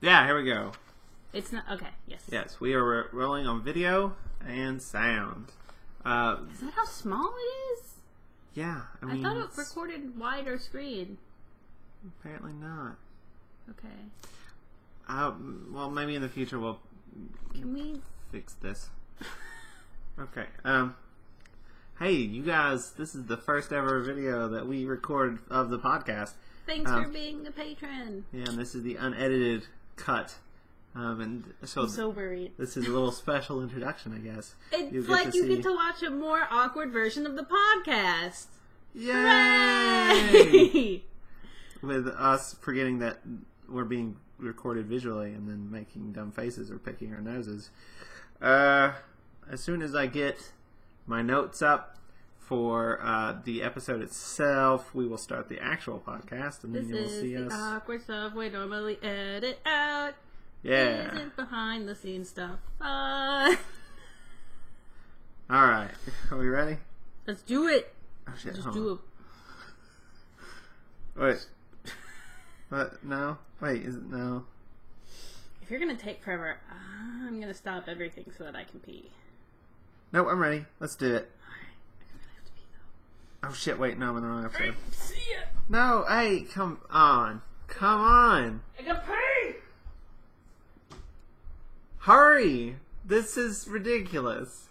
Yeah, here we go. It's not... Okay, yes. Yes, we are rolling on video and sound. Is that how small it is? Yeah, I thought it recorded wider screen. Apparently not. Okay. Well, maybe in the future we'll... Can we... fix this. Okay, hey, you guys, this is the first ever video that we recorded of the podcast. Thanks for being a patron. Yeah, and this is the unedited cut. And so I'm so worried. This is a little special introduction, I guess. It's like you get to watch a more awkward version of the podcast. Yay! Hooray! With us forgetting that we're being recorded visually and then making dumb faces or picking our noses. As soon as I get my notes up for the episode itself, we will start the actual podcast, and then you will see us. This is the awkward stuff we normally edit out. Yeah. Isn't behind the scenes stuff. All right, are we ready? Let's do it. Oh shit! Just do it. Wait. What? No. Wait. Is it no? If you're gonna take forever, I'm gonna stop everything so that I can pee. No, I'm ready. Let's do it. Alright, I really have to pee though. Oh shit! Wait, no, I'm in the wrong episode. See ya. No, hey, come on, come on! I gotta pee. Hurry! This is ridiculous.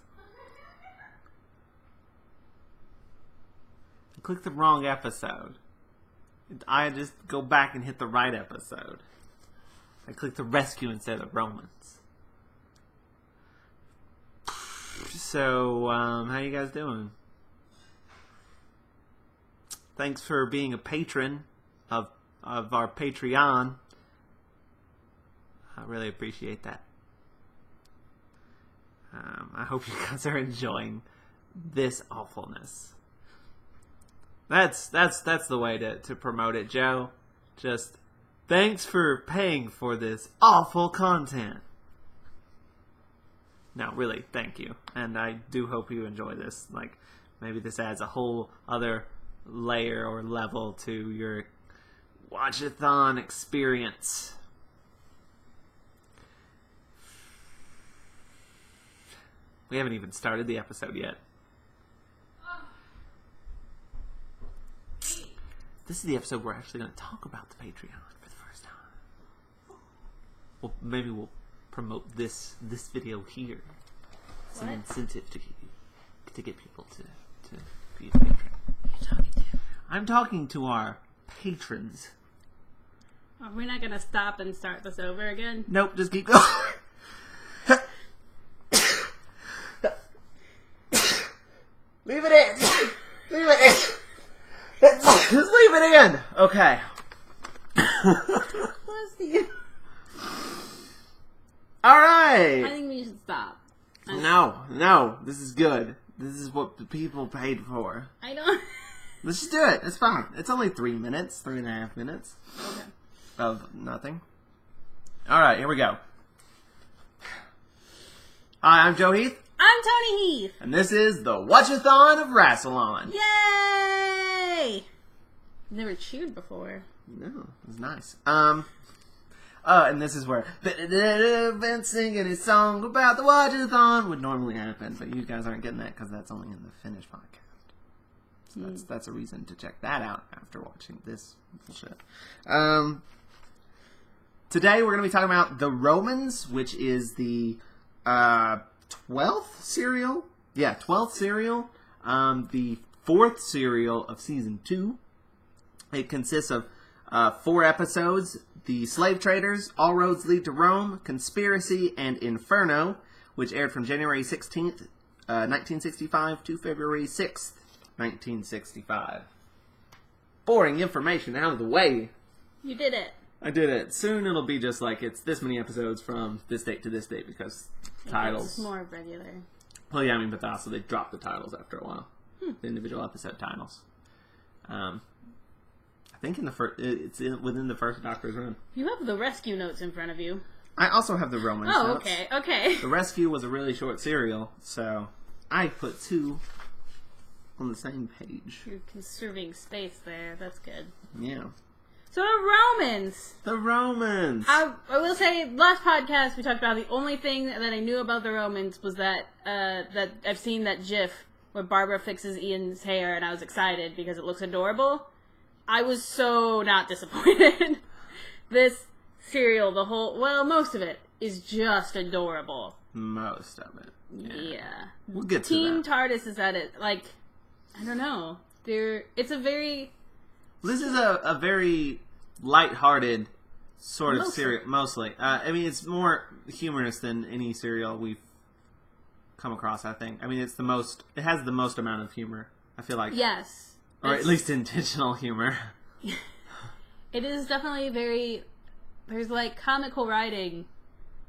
I clicked the wrong episode. I just go back and hit the right episode. I clicked the rescue instead of Romans. So, how you guys doing? Thanks for being a patron of our Patreon. I really appreciate that. I hope you guys are enjoying this awfulness. That's the way to promote it, Joe. Just thanks for paying for this awful content. No, really, thank you. And I do hope you enjoy this. Like, maybe this adds a whole other layer or level to your Watch-A-Thon experience. We haven't even started the episode yet. This is the episode we're actually going to talk about the Patreon for the first time. Well, maybe we'll promote this video here. It's an incentive to get people to be a patron. Who are you talking to? I'm talking to our patrons. Are we not gonna stop and start this over again? Nope, just keep going. Leave it in. Leave it in. Just leave it in. Okay. All right. I think we should stop. No. This is good. This is what the people paid for. I don't... Let's just do it. It's fine. It's only 3 minutes, 3.5 minutes. Okay. Of nothing. All right, here we go. Hi, I'm Joe Heath. I'm Tony Heath. And this is the Watch-A-Thon of Rassilon. Yay! Never cheered before. No, it was nice. And this is where been singing his song about the Watch-A-Thon would normally happen, but you guys aren't getting that because that's only in the finished podcast. So that's a reason to check that out after watching this bullshit. Today we're going to be talking about The Romans, which is the 12th serial. Yeah, 12th serial. The 4th serial of season 2. It consists of 4 episodes: The Slave Traders, All Roads Lead to Rome, Conspiracy, and Inferno, which aired from January 16th, 1965 to February 6th, 1965. Boring information out of the way. You did it. I did it. Soon it'll be just like it's this many episodes from this date to this date because titles. It's more regular. Well, yeah, I mean, but also they drop the titles after a while. The individual episode titles. I think in the first, within the first Doctor's run. You have the rescue notes in front of you. I also have the Romans notes. Okay. The rescue was a really short serial, so I put 2 on the same page. You're conserving space there. That's good. Yeah. So the Romans. The Romans. I will say, last podcast we talked about the only thing that I knew about the Romans was that that I've seen that GIF where Barbara fixes Ian's hair, and I was excited because it looks adorable. I was so not disappointed. This serial, most of it is just adorable. Most of it. Yeah. We'll get to Team that. TARDIS is at it. Like, I don't know. It's a very... This is a very light-hearted sort of Mostly. serial. Mostly. I mean, it's more humorous than any serial we've come across, I think. I mean, it has the most amount of humor, I feel like. Yes. Or at least intentional humor. It is definitely there's like comical writing,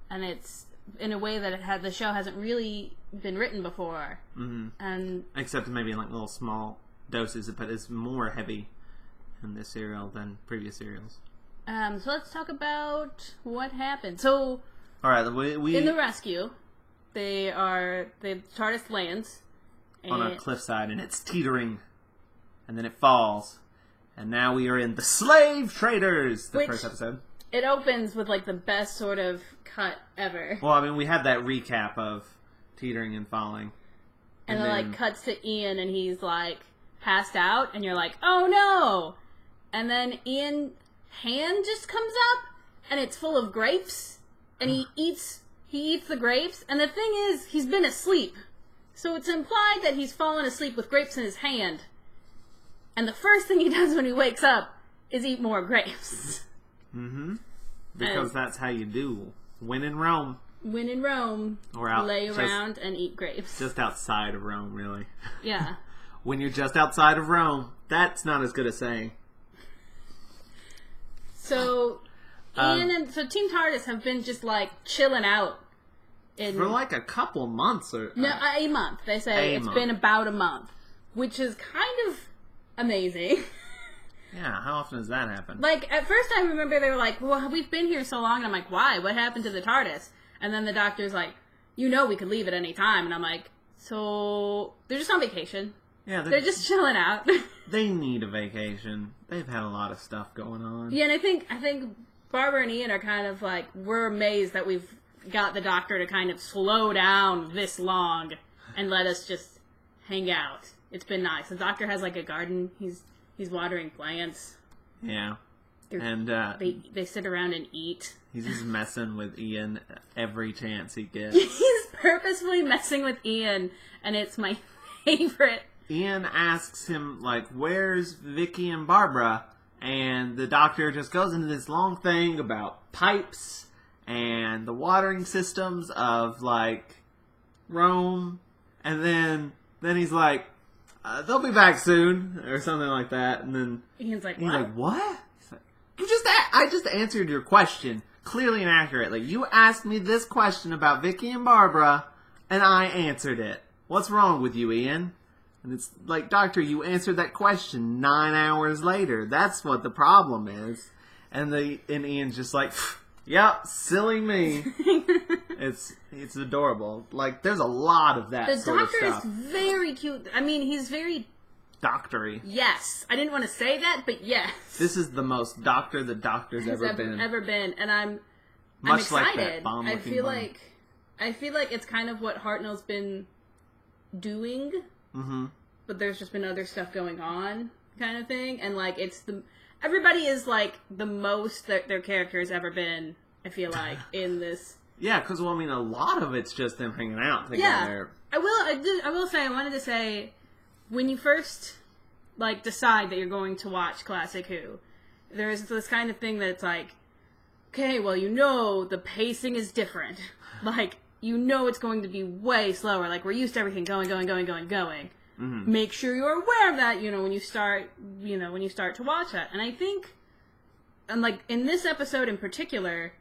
and it's in a way that the show hasn't really been written before. Mm-hmm. And except maybe in like little small doses, but it's more heavy in this serial than previous serials. so let's talk about what happened. So, all right, we in the rescue, the TARDIS lands on a cliffside, and it's teetering, and then it falls, and now we are in the Slave Traders. The first episode. It opens with like the best sort of cut ever. Well, I mean, we had that recap of teetering and falling, and then like cuts to Ian, and he's like passed out, and you're like, oh no! And then Ian's hand just comes up, and it's full of grapes, and he eats the grapes, and the thing is, he's been asleep. So it's implied that he's fallen asleep with grapes in his hand. And the first thing he does when he wakes up is eat more grapes. Mm-hmm. Because that's how you do. When in Rome. When in Rome, or lay around and eat grapes. Just outside of Rome, really. Yeah. When you're just outside of Rome, that's not as good a saying. So, Ian and Team TARDIS have been just like chilling out. For like a couple months or... No, a month. They say it's been about a month. Which is kind of amazing. Yeah, how often does that happen? Like, at first I remember they were like, well, we've been here so long. And I'm like, why? What happened to the TARDIS? And then the doctor's like, we could leave at any time. And I'm like, so... They're just on vacation. Yeah, they're just chilling out. They need a vacation. They've had a lot of stuff going on. Yeah, and I think Barbara and Ian are kind of like, we're amazed that we've got the doctor to kind of slow down this long and let us just hang out. It's been nice. The doctor has like a garden. He's watering plants. Yeah. And they sit around and eat. He's just messing with Ian every chance he gets. He's purposefully messing with Ian, and it's my favorite. Ian asks him, like, where's Vicky and Barbara? And the doctor just goes into this long thing about pipes and the watering systems of, like, Rome. And then he's like, they'll be back soon, or something like that. And then Ian's like, He's like, what? He's like, I just answered your question clearly and accurately. You asked me this question about Vicky and Barbara, and I answered it. What's wrong with you, Ian? And it's like, Doctor, you answered that question 9 hours later. That's what the problem is. And Ian's just like, yep, silly me. It's adorable. Like, there's a lot of that sort of stuff. The doctor is very cute. I mean, he's very... doctory. Yes. I didn't want to say that, but yes. This is the most doctor the doctor's ever been. And I'm Much excited. like that bomb-looking I feel like it's kind of what Hartnell's been doing. Mm-hmm. But there's just been other stuff going on, kind of thing. And like, everybody is like the most that their character's ever been, I feel like, in this. Yeah, because, well, I mean, a lot of it's just them hanging out together. Yeah. I will say, I wanted to say, when you first, like, decide that you're going to watch Classic Who, there's this kind of thing that's like, okay, well, the pacing is different. Like, it's going to be way slower. Like, we're used to everything going. Mm-hmm. Make sure you're aware of that, when you start to watch that. And I think, and like, in this episode in particular,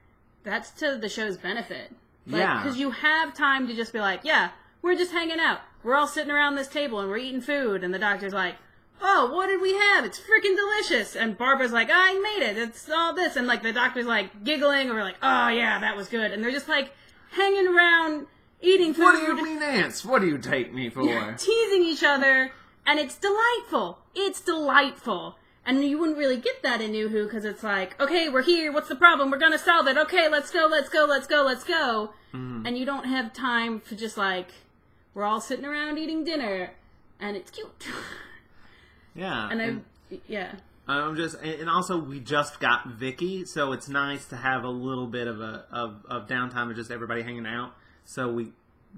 that's to the show's benefit. Like, yeah. Because you have time to just be like, yeah, we're just hanging out. We're all sitting around this table and we're eating food. And the doctor's like, oh, what did we have? It's freaking delicious. And Barbara's like, I made it. It's all this. And like, the doctor's like giggling or like, oh yeah, that was good. And they're just like hanging around eating food. What do you mean, ants? What do you take me for? Teasing each other. And it's delightful. And you wouldn't really get that in New Who, because it's like, okay, we're here, what's the problem? We're gonna solve it. Okay, let's go. Mm-hmm. And you don't have time for just like, we're all sitting around eating dinner, and it's cute. Yeah. And also we just got Vicky, so it's nice to have a little bit of downtime of just everybody hanging out. So we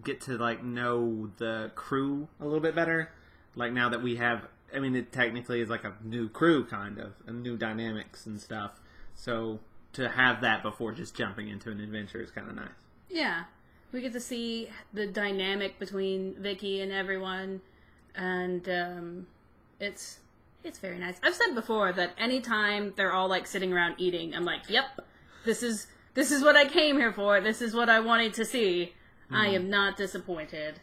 get to like know the crew a little bit better. Like now that we have, I mean, it technically is like a new crew, kind of, and new dynamics and stuff. So to have that before just jumping into an adventure is kind of nice. Yeah, we get to see the dynamic between Vicky and everyone, and it's very nice. I've said before that anytime they're all like sitting around eating, I'm like, yep, this is what I came here for. This is what I wanted to see. I am not disappointed.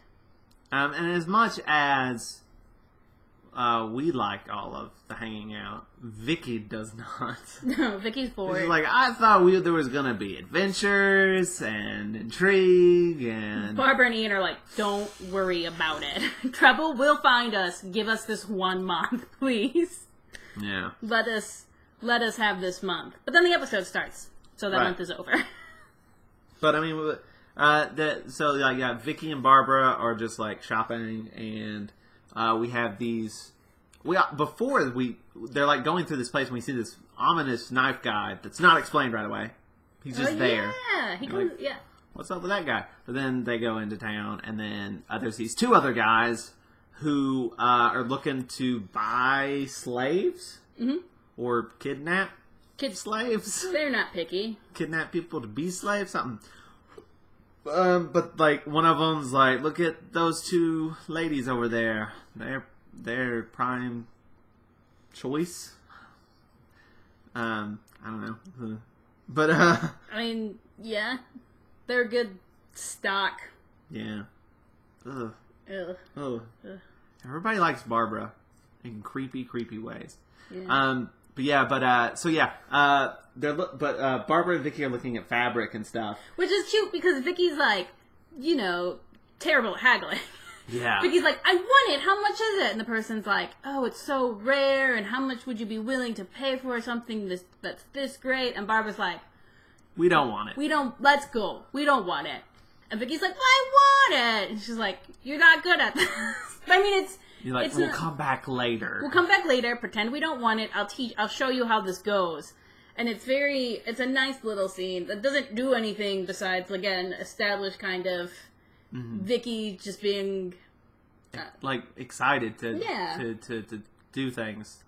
And as much as we like all of the hanging out, Vicky does not. No, Vicky's bored. She's like, I thought there was gonna be adventures and intrigue, and Barbara and Ian are like, don't worry about it. Trouble will find us. Give us this 1 month, please. Yeah. Let us have this month. But then the episode starts, so that month is over. But I mean, Vicky and Barbara are just like shopping, and we have these. They're like going through this place, and we see this ominous knife guy that's not explained right away. He's just there. Yeah, he comes. Like, yeah. What's up with that guy? But then they go into town, and then there's these 2 other guys who are looking to buy slaves or kidnap slaves. They're not picky. Kidnap people to be slaves, something. But like one of them's like, look at those 2 ladies over there. They're prime choice. I don't know, but I mean, yeah, they're good stock. Yeah. Ugh. Ugh. Oh. Everybody likes Barbara in creepy ways. Yeah. Barbara and Vicky are looking at fabric and stuff, which is cute because Vicky's like, terrible at haggling. Yeah. Vicky's like, I want it. How much is it? And the person's like, oh, it's so rare. And how much would you be willing to pay for something that's this great? And Barbara's like, we don't want it. Let's go. We don't want it. And Vicky's like, well, I want it. And she's like, you're not good at this. I mean, You're like, we'll come back later. We'll come back later. Pretend we don't want it. I'll show you how this goes. And it's a nice little scene that doesn't do anything besides, again, establish kind of Vicky just being excited to do things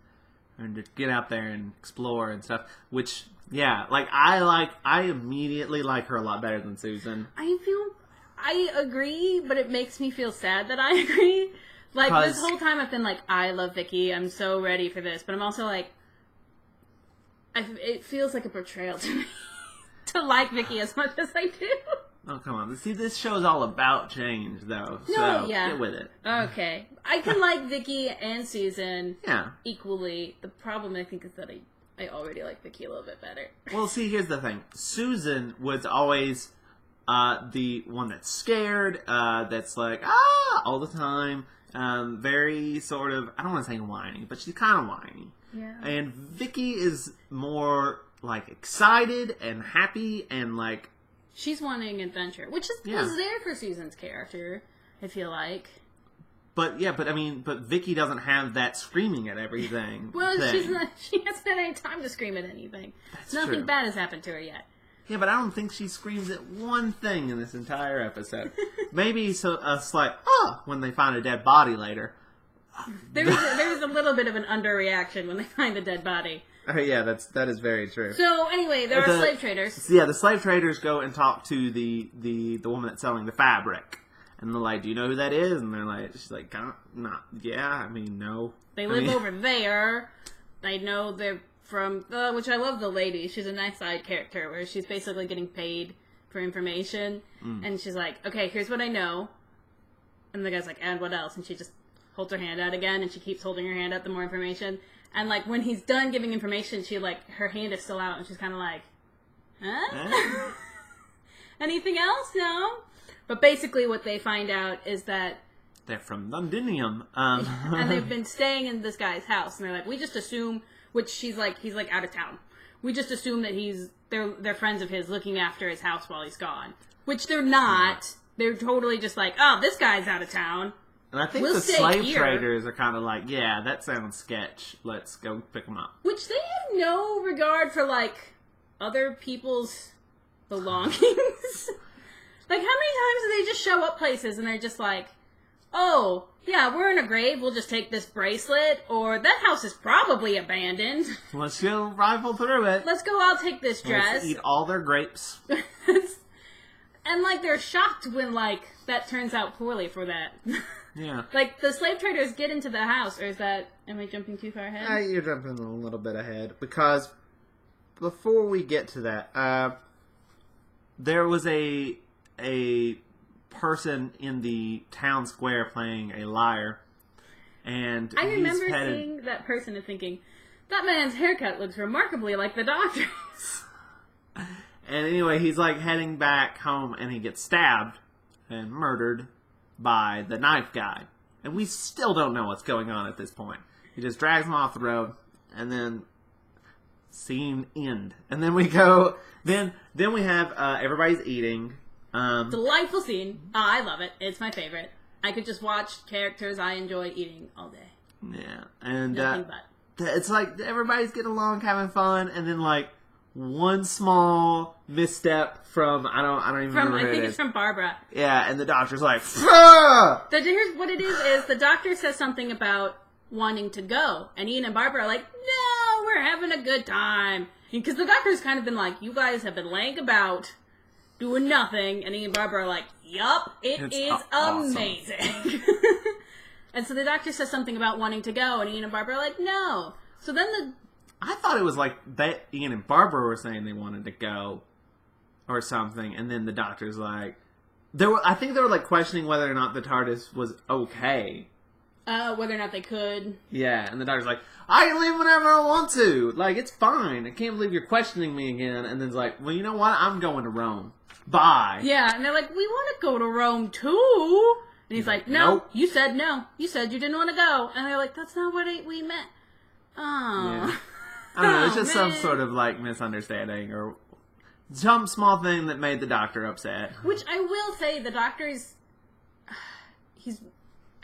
and to get out there and explore and stuff. Which I immediately like her a lot better than Susan. I agree, but it makes me feel sad that I agree. Like this whole time I've been like, I love Vicky. I'm so ready for this, but I'm also like, it feels like a betrayal to me to like Vicky as much as I do. Oh, come on. See, this show's all about change, though. So, get with it. Okay. I can like Vicky and Susan equally. The problem, I think, is that I already like Vicky a little bit better. Well, see, here's the thing. Susan was always the one that's scared, that's like, all the time. Very sort of, I don't want to say whiny, but she's kind of whiny. Yeah. And Vicky is more, like, excited and happy and, like... She's wanting adventure, which was there for Susan's character, I feel like. But Vicky doesn't have that screaming at everything. Well, she hasn't had any time to scream at anything. Nothing bad has happened to her yet. Yeah, but I don't think she screams at one thing in this entire episode. Maybe a slight, when they find a dead body later. There's a little bit of an underreaction when they find the dead body. Yeah, that is very true. So anyway, there are slave traders. Yeah, the slave traders go and talk to the woman that's selling the fabric, and they're like, "Do you know who that is?" And they're like, "She's like, not, yeah, I mean, no." They live over there. I know they're from, which I love the lady. She's a nice side character where she's basically getting paid for information, and she's like, "Okay, here's what I know," and the guy's like, "And what else?" And she just holds her hand out again, and she keeps holding her hand out the more information. And, like, when he's done giving information, her hand is still out, and she's kind of like, huh? Anything else? No? But basically what they find out is that... They're from Londinium. And they've been staying in this guy's house, and they're like, we just assume which he's like out of town. We just assume that they're friends of his looking after his house while he's gone, which they're not. They're totally just like, oh, this guy's out of town. And I think the slave traders are kind of like, yeah, that sounds sketch. Let's go pick them up. Which they have no regard for, like, other people's belongings. Like, how many times do they just show up places and they're just like, oh, yeah, we're in a grave, we'll just take this bracelet, or that house is probably abandoned. Let's go rifle through it. Let's go, I'll take this dress. Let's eat all their grapes. And, like, they're shocked when, like, that turns out poorly for that. Yeah. Like, the slave traders get into the house, or is that... Am I jumping too far ahead? You're jumping a little bit ahead. Because before we get to that, there was a person in the town square playing a lyre. And I remember seeing that person and thinking, that man's haircut looks remarkably like the doctor's. And anyway, he's like heading back home and he gets stabbed and murdered by the knife guy. And we still don't know what's going on at this point. He just drags him off the road and then scene end. And then we go, then we have everybody's eating. Delightful scene. Oh, I love it. It's my favorite. I could just watch characters I enjoy eating all day. Yeah. And nothing but. It's like everybody's getting along, having fun, and then like one small misstep from I don't even remember who it is. I think it's from Barbara. Yeah, and the doctor's like, "Fuh!" Here's what it is the doctor says something about wanting to go, and Ian and Barbara are like, no, we're having a good time. Because the doctor's kind of been like, you guys have been laying about, doing nothing, and Ian and Barbara are like, yup, it's amazing. And so the doctor says something about wanting to go, and Ian and Barbara are like, no. So then I thought it was like that Ian and Barbara were saying they wanted to go or something, and then the doctor's like... I think they were like questioning whether or not the TARDIS was okay. Whether or not they could. Yeah, and the doctor's like, I can leave whenever I want to. Like, it's fine. I can't believe you're questioning me again. And then it's like, well, you know what? I'm going to Rome. Bye. Yeah, and they're like, we want to go to Rome too. And he's like, no, nope. You said no. You said you didn't want to go. And they're like, that's not what we meant. Oh. Yeah. I don't know, it's just some sort of, like, misunderstanding or some small thing that made the doctor upset. Which I will say, the doctor is...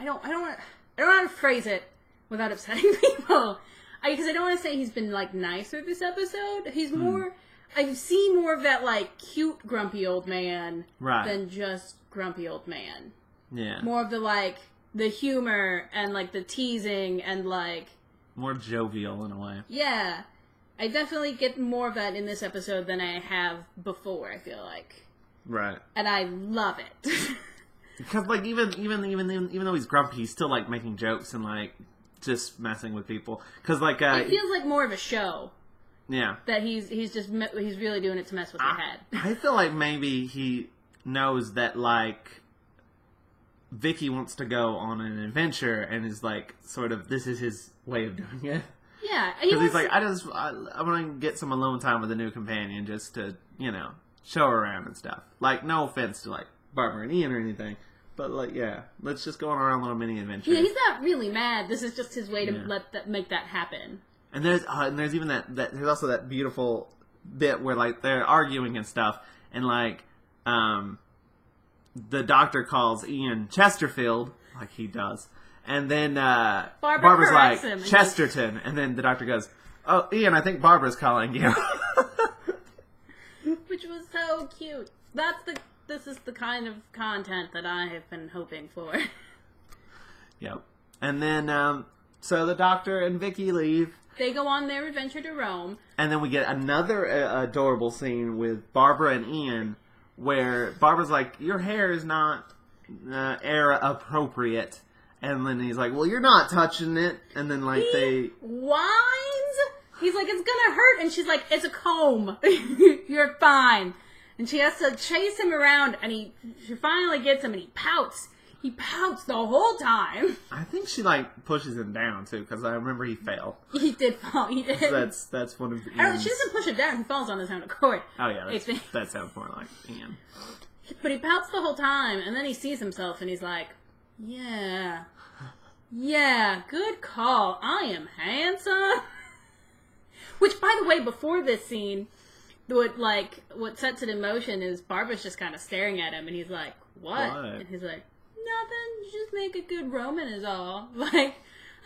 I don't want to phrase it without upsetting people. Because I don't want to say he's been, like, nicer this episode. He's more... I've seen more of that, like, cute grumpy old man than just grumpy old man. Yeah. More of the, like, the humor and, like, the teasing and, like... More jovial in a way. Yeah. I definitely get more of that in this episode than I have before, I feel like. Right. And I love it. Because, like, even though he's grumpy, he's still, like, making jokes and, like, just messing with people. Because, like... it feels like more of a show. Yeah. That he's really doing it to mess with your head. I feel like maybe he knows that, like... Vicky wants to go on an adventure and is like, sort of, this is his way of doing it. Yeah. Because he's like, I want to get some alone time with a new companion just to, you know, show her around and stuff. Like, no offense to, like, Barbara and Ian or anything, but, like, yeah, let's just go on our own little mini adventure. Yeah, he's not really mad. This is just his way to make that happen. And there's even there's also that beautiful bit where, like, they're arguing and stuff, and, like, the doctor calls Ian Chesterfield, like he does. And then Barbara's like, Chesterton. And then the doctor goes, oh, Ian, I think Barbara's calling you. Which was so cute. This is the kind of content that I have been hoping for. Yep. And then, so the doctor and Vicky leave. They go on their adventure to Rome. And then we get another adorable scene with Barbara and Ian, where Barbara's like, your hair is not era appropriate. And then he's like, well, you're not touching it. And then, like, he whines. He's like, it's gonna hurt. And she's like, it's a comb. You're fine. And she has to chase him around. And she finally gets him and he pouts. He pouts the whole time. I think she, like, pushes him down, too, because I remember he fell. He did fall. He did. That's one of Ian's... I don't know, she doesn't push it down. He falls on his own accord. Oh, yeah. That sounds more like Ian. But he pouts the whole time, and then he sees himself, and he's like, yeah, good call. I am handsome. Which, by the way, before this scene, what sets it in motion is Barbara's just kind of staring at him, and he's like, what? And he's like, nothing, just make a good Roman is all. Like,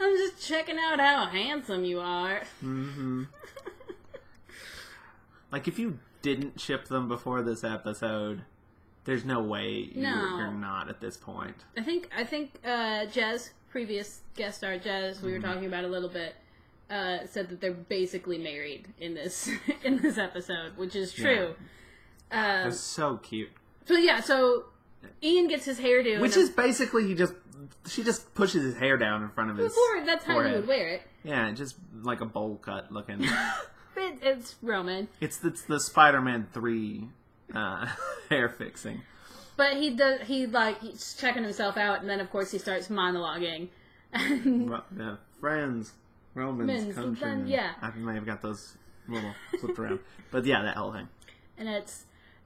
I'm just checking out how handsome you are. Mm-hmm. Like, if you didn't ship them before this episode, there's no way you're not at this point. I think Jez, previous guest star Jez, we were talking about a little bit, said that they're basically married in this episode, which is true. Yeah. They're so cute. So Ian gets his hairdo, which is basically she just pushes his hair down in front of his forehead. That's how he would wear it. Yeah, just like a bowl cut looking. It's Roman. It's the Spider-Man 3 hair fixing. But he's checking himself out, and then of course he starts monologuing. Friends, Romans, countrymen. Yeah. I may have got those little flipped around. But yeah, that whole thing.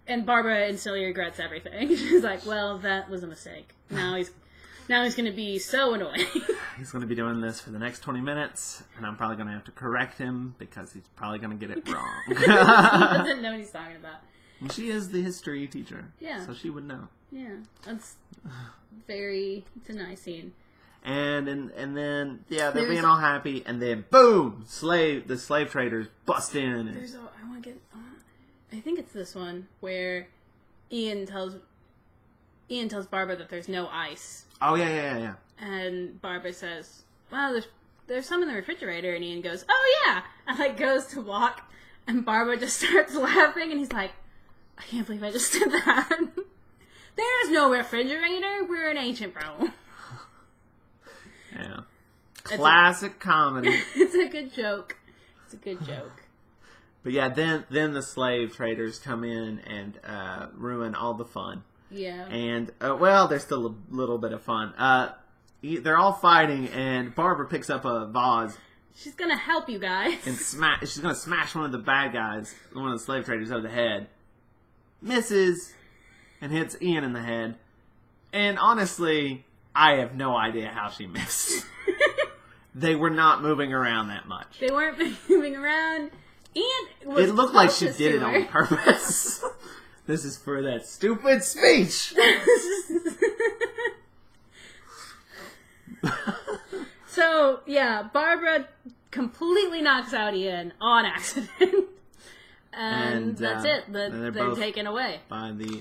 And Barbara instantly regrets everything. She's like, well, that was a mistake. Now he's going to be so annoying. He's going to be doing this for the next 20 minutes, and I'm probably going to have to correct him because he's probably going to get it wrong. He doesn't know what he's talking about. And she is the history teacher. Yeah. So she would know. Yeah. It's a nice scene. And then, they're being all happy, and then, boom! The slave traders bust in. I think it's this one where Ian tells Barbara that there's no ice. Oh, yeah. And Barbara says, well, there's some in the refrigerator. And Ian goes, oh, yeah. And, goes to walk. And Barbara just starts laughing. And he's like, I can't believe I just did that. There's no refrigerator. We're in ancient Rome. Yeah. Classic comedy. It's a good joke. But yeah, then the slave traders come in and ruin all the fun. Yeah. And, there's still a little bit of fun. They're all fighting, and Barbara picks up a vase. She's going to help you guys. And she's going to smash one of the bad guys, one of the slave traders, over the head. Misses, and hits Ian in the head. And honestly, I have no idea how she missed. They were not moving around that much. They weren't moving around. It looked like she did it on purpose. This is for that stupid speech. So, yeah, Barbara completely knocks out Ian on accident. And that's it. They're taken away.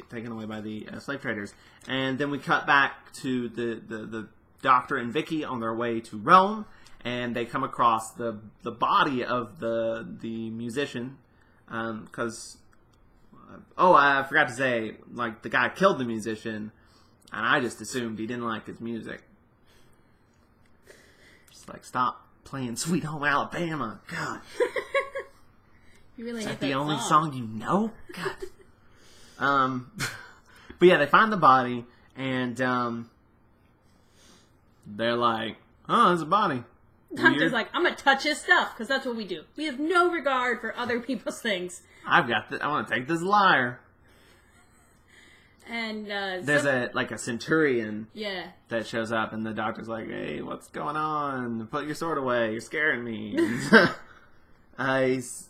Taken away by the slave traders. And then we cut back to the Doctor and Vicky on their way to Rome. And they come across the body of the musician, because I forgot to say, the guy killed the musician, and I just assumed he didn't like his music. Just stop playing Sweet Home Alabama, God. You really Is hate that the only song you know? God. But yeah, they find the body, and they're like, "Oh, there's a body." Doctor's like, I'm going to touch his stuff, because that's what we do. We have no regard for other people's things. I want to take this lyre. And, there's a centurion. Yeah. That shows up, and the doctor's like, hey, what's going on? Put your sword away. You're scaring me. The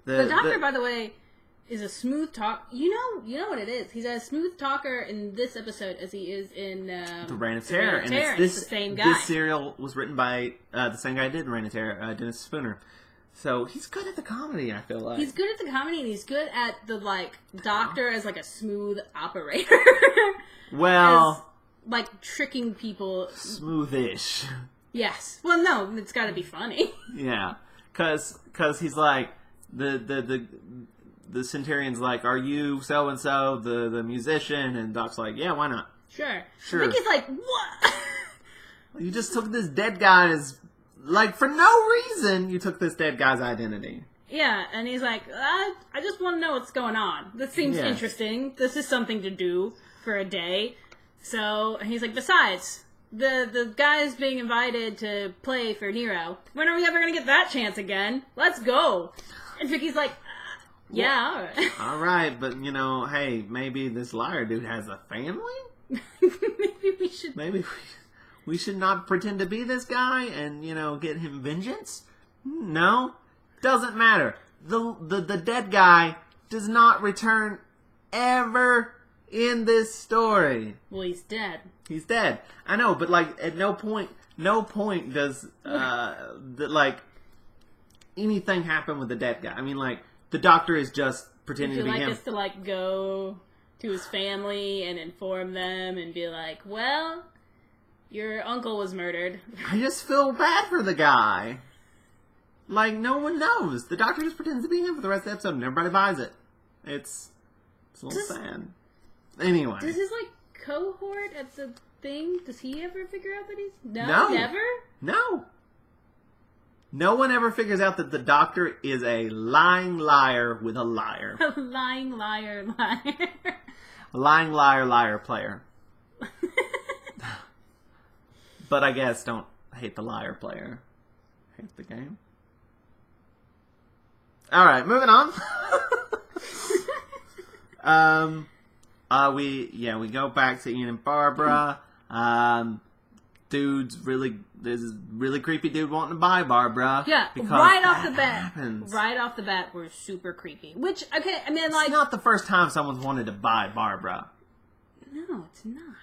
doctor, by the way, is a smooth talk. You know what it is. He's as smooth talker in this episode as he is in The Reign of Terror. And it's the same guy. This serial was written by the same guy who did Reign of Terror, Dennis Spooner. So he's good at the comedy, I feel like. He's good at the comedy, and he's good at the doctor as a smooth operator. Well, as, tricking people. Smoothish. Yes. Well, no, it's got to be funny. Yeah, because he's like the centurion's like, are you so and so the musician? And Doc's like, yeah, why not? Sure. Vicky's like, what? You just took this dead guy's, for no reason, you took this dead guy's identity. Yeah, and he's like, I just want to know what's going on. This seems interesting. This is something to do for a day. So, and he's like, besides, the guy's being invited to play for Nero. When are we ever going to get that chance again? Let's go. And Vicky's like, yeah, well, all right, but, hey, maybe this liar dude has a family? Maybe we should not pretend to be this guy and, get him vengeance? No. Doesn't matter. The dead guy does not return ever in this story. Well, he's dead. He's dead. I know, but like at no point does like anything happen with the dead guy. I mean, like the doctor is just pretending to be him. Would you like us to like go to his family and inform them and be like, well, your uncle was murdered? I just feel bad for the guy. Like, no one knows. The doctor just pretends to be him for the rest of the episode and everybody buys it. It's a little sad. Anyway. Does his, like, cohort at the thing, does he ever figure out that he's... No. Never? No. No one ever figures out that the doctor is a lying liar with a liar. A lying liar liar. A lying liar player. But I guess don't hate the liar player. Hate the game. Alright, moving on. We go back to Ian and Barbara. There's this really creepy dude wanting to buy Barbara. Yeah, right off the bat. Right off the bat, we're super creepy. Which, okay, I mean, like... It's not the first time someone's wanted to buy Barbara. No, it's not.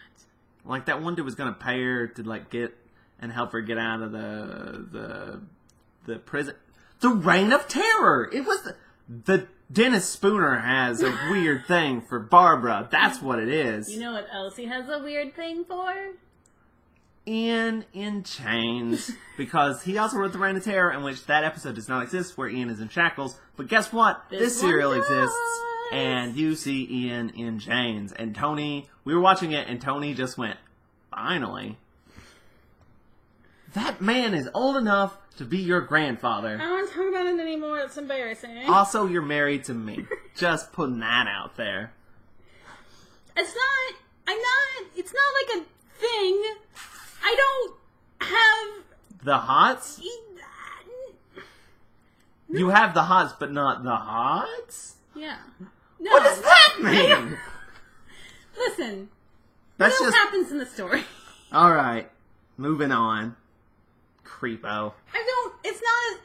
Like, that one dude was going to pay her to, like, get and help her get out of the prison. The Reign of Terror! It was the Dennis Spooner has a weird thing for Barbara. That's what it is. You know what else he has a weird thing for? Ian in chains. Because he also wrote The Reign of Terror, in which that episode does not exist, where Ian is in shackles. But guess what? This serial exists. And you see Ian in chains. And Tony, we were watching it, and Tony just went, finally. That man is old enough to be your grandfather. I don't want to talk about it anymore. It's embarrassing. Also, you're married to me. Just putting that out there. It's not like a thing. I don't have... The hots? No. You have the hots, but not the hots? Yeah. No. What does that mean? Listen. What else happens in the story? Alright. Moving on. Creepo.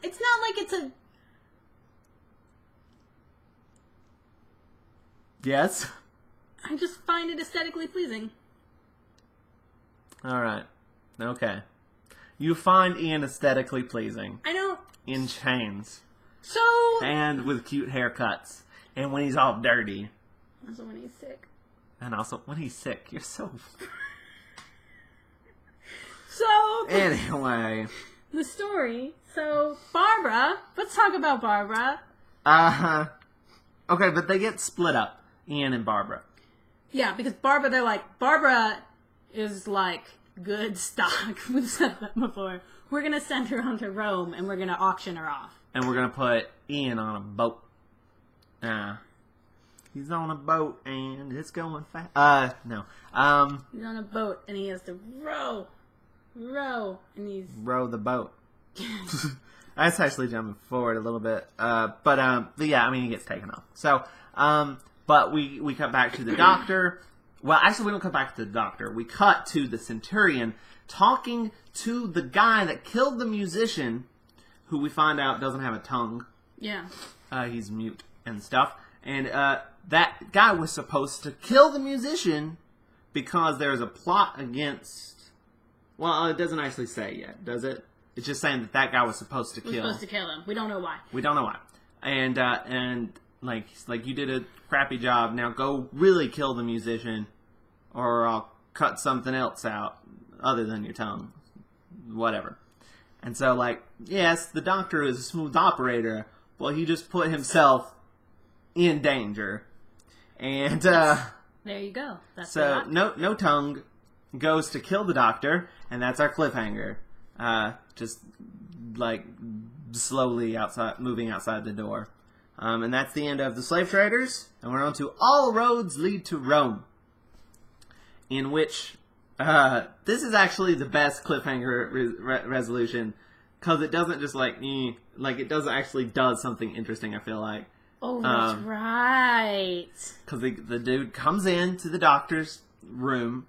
It's not like it's a... Yes? I just find it aesthetically pleasing. Alright. Okay. You find Ian aesthetically pleasing. I don't... In chains. So... And with cute haircuts. And when he's all dirty. Also when he's sick. And also when he's sick. You're so... So... Anyway. The story. So, Barbara. Let's talk about Barbara. Okay, but they get split up. Ian and Barbara. Yeah, because Barbara is like good stock. We've said that before. We're going to send her on to Rome and we're going to auction her off. And we're going to put Ian on a boat. He's on a boat and it's going fast. No. He's on a boat and he has to row, and he's... Row the boat. That's actually jumping forward a little bit. But yeah, I mean, he gets taken off. So, but we cut back to the doctor. Well, actually, we don't cut back to the doctor. We cut to the centurion talking to the guy that killed the musician, who we find out doesn't have a tongue. Yeah. He's mute and stuff. And that guy was supposed to kill the musician because there's a plot against... Well, it doesn't actually say yet, does it? It's just saying that guy was supposed to kill. We're supposed to kill him. We don't know why. We don't know why. And like you did a crappy job. Now go really kill the musician, or I'll cut something else out other than your tongue. Whatever. And so, like, yes, the doctor is a smooth operator. Well, he just put himself in danger. And there you go. That's so no tongue goes to kill the doctor, and that's our cliffhanger. Just like slowly moving outside the door. And that's the end of the Slave Traders, and we're on to All Roads Lead to Rome, in which this is actually the best cliffhanger resolution, because it doesn't just like it doesn't actually does something interesting. I feel like. Oh, that's right. Because the dude comes into the doctor's room,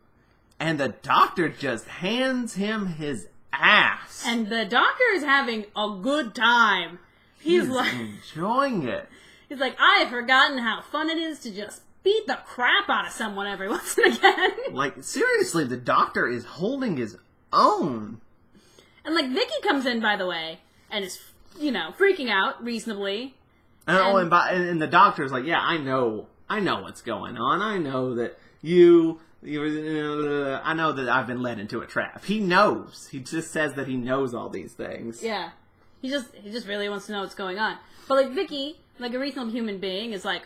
and the doctor just hands him his ass. And the doctor is having a good time. He's like enjoying it. He's like, I have forgotten how fun it is to just beat the crap out of someone every once and again. Like, seriously, the doctor is holding his own. And, like, Vicky comes in, by the way, and is, freaking out reasonably. And the doctor's like, yeah, I know what's going on. I know that I know that I've been led into a trap. He knows. He just says that he knows all these things. Yeah. He just really wants to know what's going on. But, like, Vicky, like a reasonable human being, is like,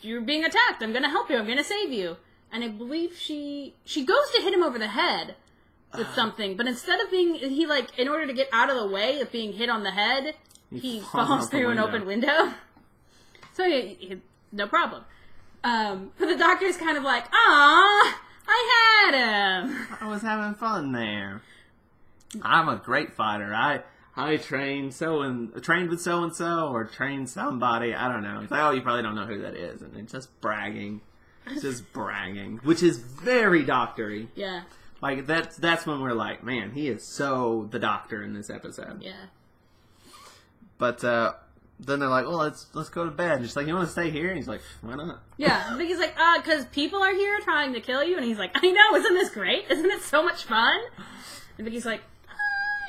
you're being attacked. I'm going to help you. I'm going to save you. And I believe she goes to hit him over the head with something. But instead of in order to get out of the way of being hit on the head, he falls through an open window. So, no problem. But the doctor's kind of like, "Aw, I had him. I was having fun there. I'm a great fighter. I trained with so and so, or trained somebody. I don't know." He's like, "Oh, you probably don't know who that is," and it's just bragging, which is very doctory. Yeah. Like that's when we're like, man, he is so the doctor in this episode. Yeah. But then they're like, well, let's go to bed. And she's like, you want to stay here? And he's like, why not? Yeah, Vicky's like, because people are here trying to kill you. And he's like, I know, isn't this great? Isn't it so much fun? And Vicky's like,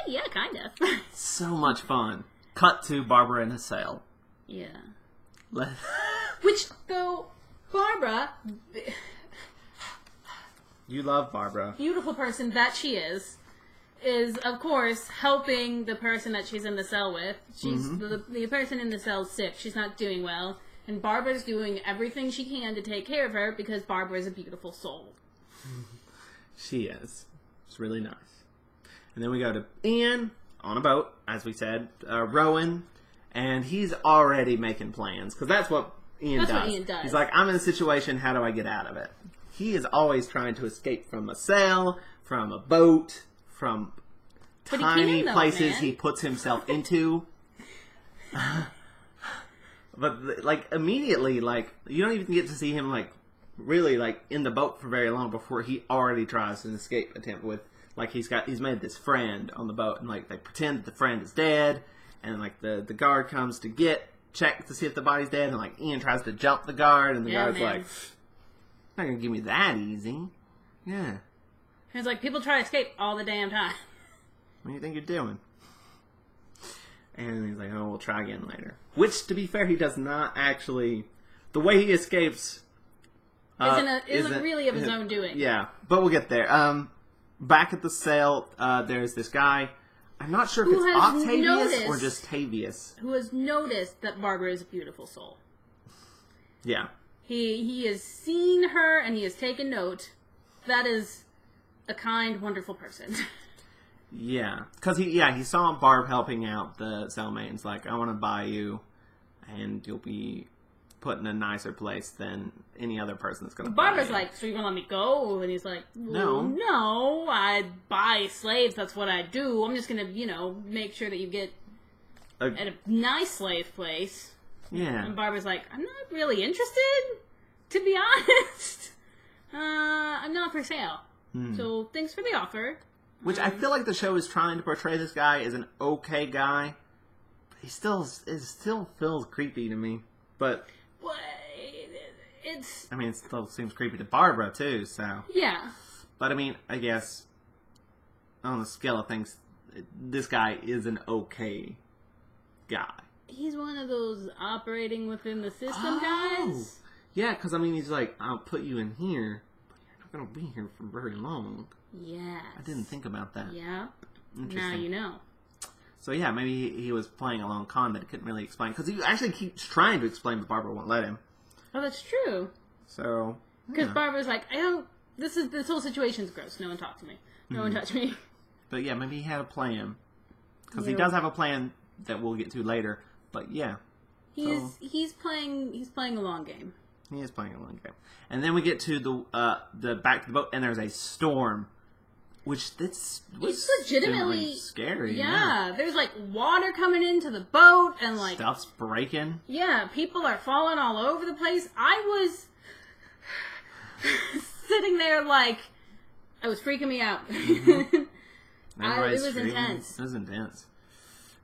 yeah, kind of. So much fun. Cut to Barbara in a cell. Yeah. Let- Which, though, Barbara, you love Barbara. beautiful person that she is of course helping the person that she's in the cell with. She's the person in the cell's sick. She's not doing well, and Barbara's doing everything she can to take care of her because Barbara is a beautiful soul. She is. It's really nice. And then we go to Ian on a boat, as we said, rowing, and he's already making plans because that's what Ian does. He's like, I'm in a situation. How do I get out of it? He is always trying to escape from a sail, from a boat, from tiny places he puts himself into. But, like, immediately, like, you don't even get to see him, like, really, like, in the boat for very long before he already tries an escape attempt with, like, he's made this friend on the boat, and, like, they pretend that the friend is dead, and, like, the guard comes to check to see if the body's dead, and, like, Ian tries to jump the guard, and the guard's like, not gonna give me that easy. Yeah. It's like, people try to escape all the damn time. What do you think you're doing? And he's like, oh, we'll try again later. Which, to be fair, he does not actually... The way he escapes... isn't really of his own doing. Yeah, but we'll get there. Back at the sail, there's this guy... I'm not sure if it's Octavius or just Tavius. Who has noticed that Barbara is a beautiful soul. Yeah. He has seen her, and he has taken note. That is a kind, wonderful person. Yeah. Because he saw Barb helping out the cellmates. Like, I want to buy you, and you'll be put in a nicer place than any other person that's going to buy you. Barbara's like, so you're going to let me go? And he's like, No, I buy slaves. That's what I do. I'm just going to, make sure that you get at a nice slave place. Yeah. And Barbara's like, I'm not really interested, to be honest. I'm not for sale. So thanks for the offer. Which I feel like the show is trying to portray this guy as an okay guy. But it still feels creepy to me. But well, it still seems creepy to Barbara too. So yeah. But I mean, I guess on the scale of things, this guy is an okay guy. He's one of those operating within the system guys. Yeah, because he's like, I'll put you in here, but you're not going to be here for very long. Yes. I didn't think about that. Yeah. Interesting. Now you know. So yeah, maybe he was playing a long con that he couldn't really explain. Because he actually keeps trying to explain, but Barbara won't let him. Oh, that's true. So... Because Barbara's like, this whole situation's gross. No one talk to me. No one touch me. But yeah, maybe he had a plan. Because he does have a plan that we'll get to later. But yeah. He's playing a long game. He is playing a long game. And then we get to the back to the boat, and there's a storm. Which, it's legitimately scary. Yeah, there's like water coming into the boat, and like... Stuff's breaking. Yeah, people are falling all over the place. I was sitting there like... It was freaking me out. Mm-hmm. It was intense. It was intense.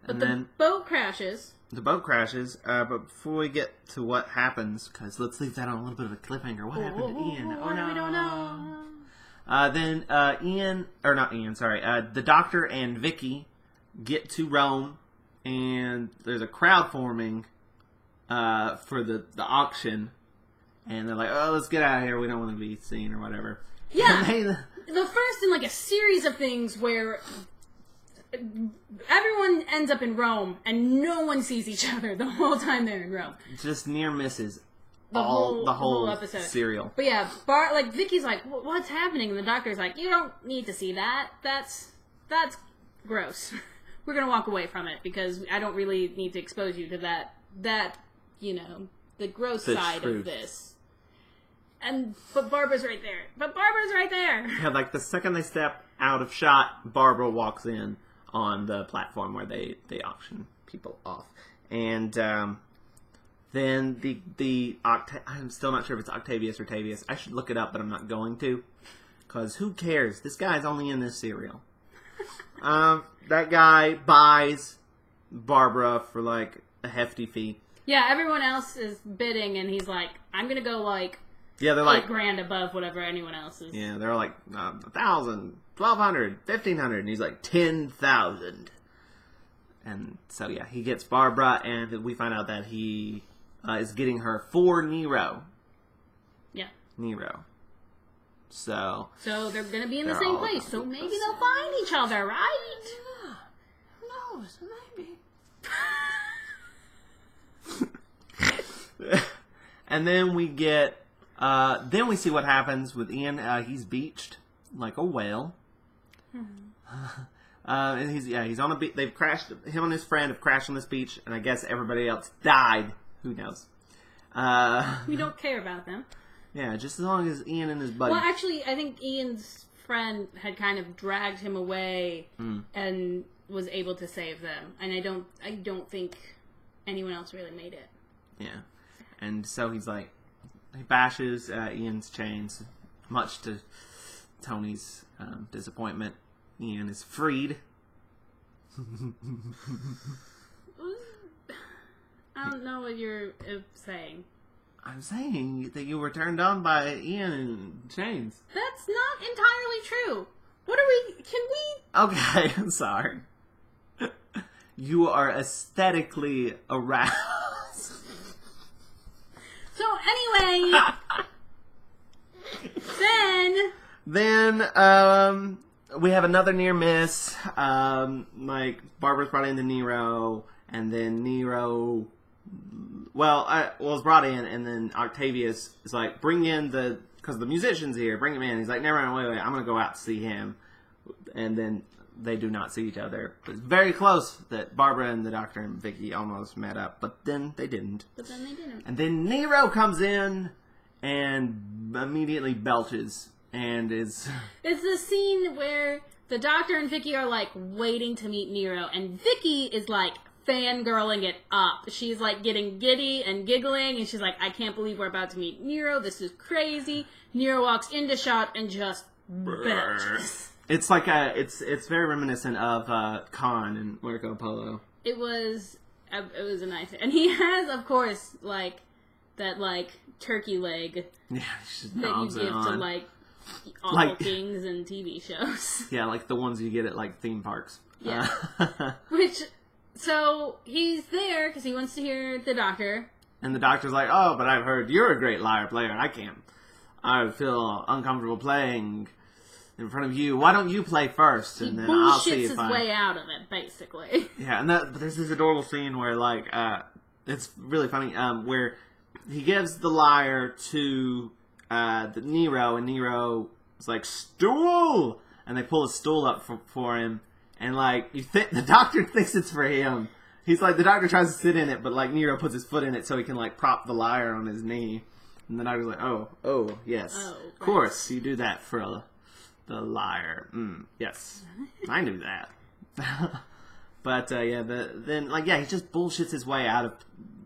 But the boat crashes. the boat crashes. But before we get to what happens, because let's leave that on a little bit of a cliffhanger. What happened to Ian? Oh no, we don't know. Then the Doctor and Vicky get to Rome, and there's a crowd forming for the auction, and they're like, "Oh, let's get out of here. We don't want to be seen or whatever." Yeah, the first in like a series of things where everyone ends up in Rome, and no one sees each other the whole time they're in Rome. Just near misses. The whole episode. Serial. But yeah, Vicky's like, what's happening? And the Doctor's like, you don't need to see that. That's gross. We're gonna walk away from it because I don't really need to expose you to that the gross side of this. But Barbara's right there. Yeah, like the second they step out of shot, Barbara walks in on the platform where they auction people off, and then I'm still not sure if it's Octavius or Tavius. I should look it up, but I'm not going to, because who cares? This guy's only in this serial. That guy buys Barbara for like a hefty fee. Yeah, everyone else is bidding, and he's like, I'm gonna go like. Yeah, they're like $8,000 above whatever anyone else is. Yeah, they're like 1,000, 1,200, 1,500, and he's like 10,000. And so yeah, he gets Barbara, and we find out that he is getting her for Nero. Yeah, Nero. So they're gonna be in the same place. So maybe they'll find each other, right? Yeah. Who knows? Maybe. And then we get. Then we see what happens with Ian. He's beached like a whale. And he's on a beach. They've crashed. Him and his friend have crashed on this beach, and I guess everybody else died. Who knows? We don't care about them. Yeah, just as long as Ian and his buddy. Well, actually, I think Ian's friend had kind of dragged him away and was able to save them, and I don't think anyone else really made it. Yeah, and so he's like. He bashes Ian's chains, much to Tony's disappointment. Ian is freed. I don't know what you're saying. I'm saying that you were turned on by Ian and chains. That's not entirely true. What are we... Can we... Okay, I'm sorry. You are aesthetically aroused. So anyway, then we have another near miss. Like Barbara's brought into Nero, and then Nero, was brought in, and then Octavius is like, bring in because the musician's here, bring him in. He's like, never mind, wait, I'm gonna go out to see him, and then they do not see each other. But it's very close that Barbara and the Doctor and Vicky almost met up, but then they didn't. And then Nero comes in and immediately belches and is... It's the scene where the Doctor and Vicky are like waiting to meet Nero, and Vicky is like fangirling it up. She's like getting giddy and giggling, and she's like, I can't believe we're about to meet Nero. This is crazy. Nero walks into shot and just belches. It's like it's very reminiscent of Khan and Marco Polo. It was a nice, and he has, of course, like that turkey leg that you give to like awful things and TV shows. Yeah, like the ones you get at like theme parks. Yeah, so he's there because he wants to hear the Doctor, and the Doctor's like, "Oh, but I've heard you're a great lyre player, and I can't. I feel uncomfortable playing." In front of you, why don't you play first, and then I'll see if his way out of it, basically. Yeah, and but there's this adorable scene where, like, it's really funny, where he gives the lyre to the Nero, and Nero is like, stool! And they pull a stool up for him, and, like, the Doctor thinks it's for him. He's like, the Doctor tries to sit in it, but, like, Nero puts his foot in it so he can, like, prop the lyre on his knee. And the Doctor's like, oh, yes. Oh, of course, you do that for the lyre. Yes. I knew that. But, he just bullshits his way out of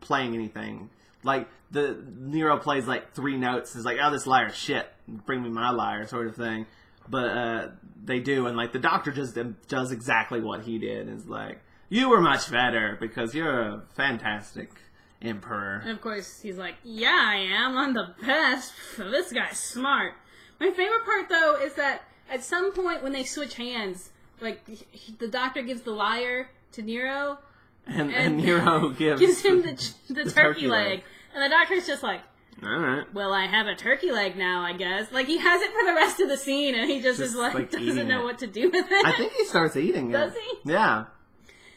playing anything. Like, Nero plays, like, 3 notes. It's like, oh, this lyre's shit. Bring me my lyre, sort of thing. But, they do, and, like, the Doctor just does exactly what he did. It's like, You were much better because you're a fantastic emperor. And of course, he's like, yeah, I am. I'm the best. This guy's smart. My favorite part, though, is that at some point when they switch hands, like, the doctor gives the lyre to Nero. And Nero gives him the turkey leg. And the doctor's just like, alright. Well, I have a turkey leg now, I guess. Like, he has it for the rest of the scene, and he just is like doesn't know what to do with it. I think he starts eating it. Does he? Yeah.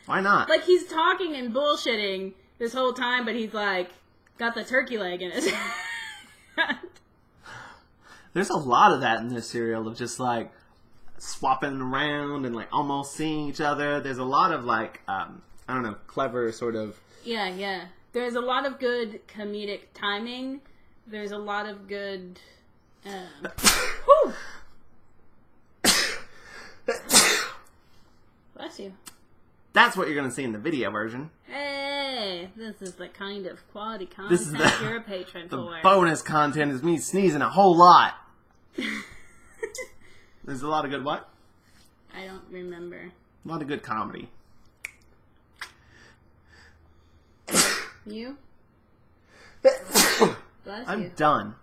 Why not? Like, he's talking and bullshitting this whole time, but he's like, got the turkey leg in his hand. There's a lot of that in this serial of just like swapping around and like almost seeing each other. There's a lot of like, I don't know, clever sort of. Yeah. There's a lot of good comedic timing. There's a lot of good. Bless you. That's what you're going to see in the video version. Hey, this is the kind of quality content you're a patron the for. Bonus content is me sneezing a whole lot. There's a lot of good what? I don't remember. A lot of good comedy. You? Bless I'm you. done.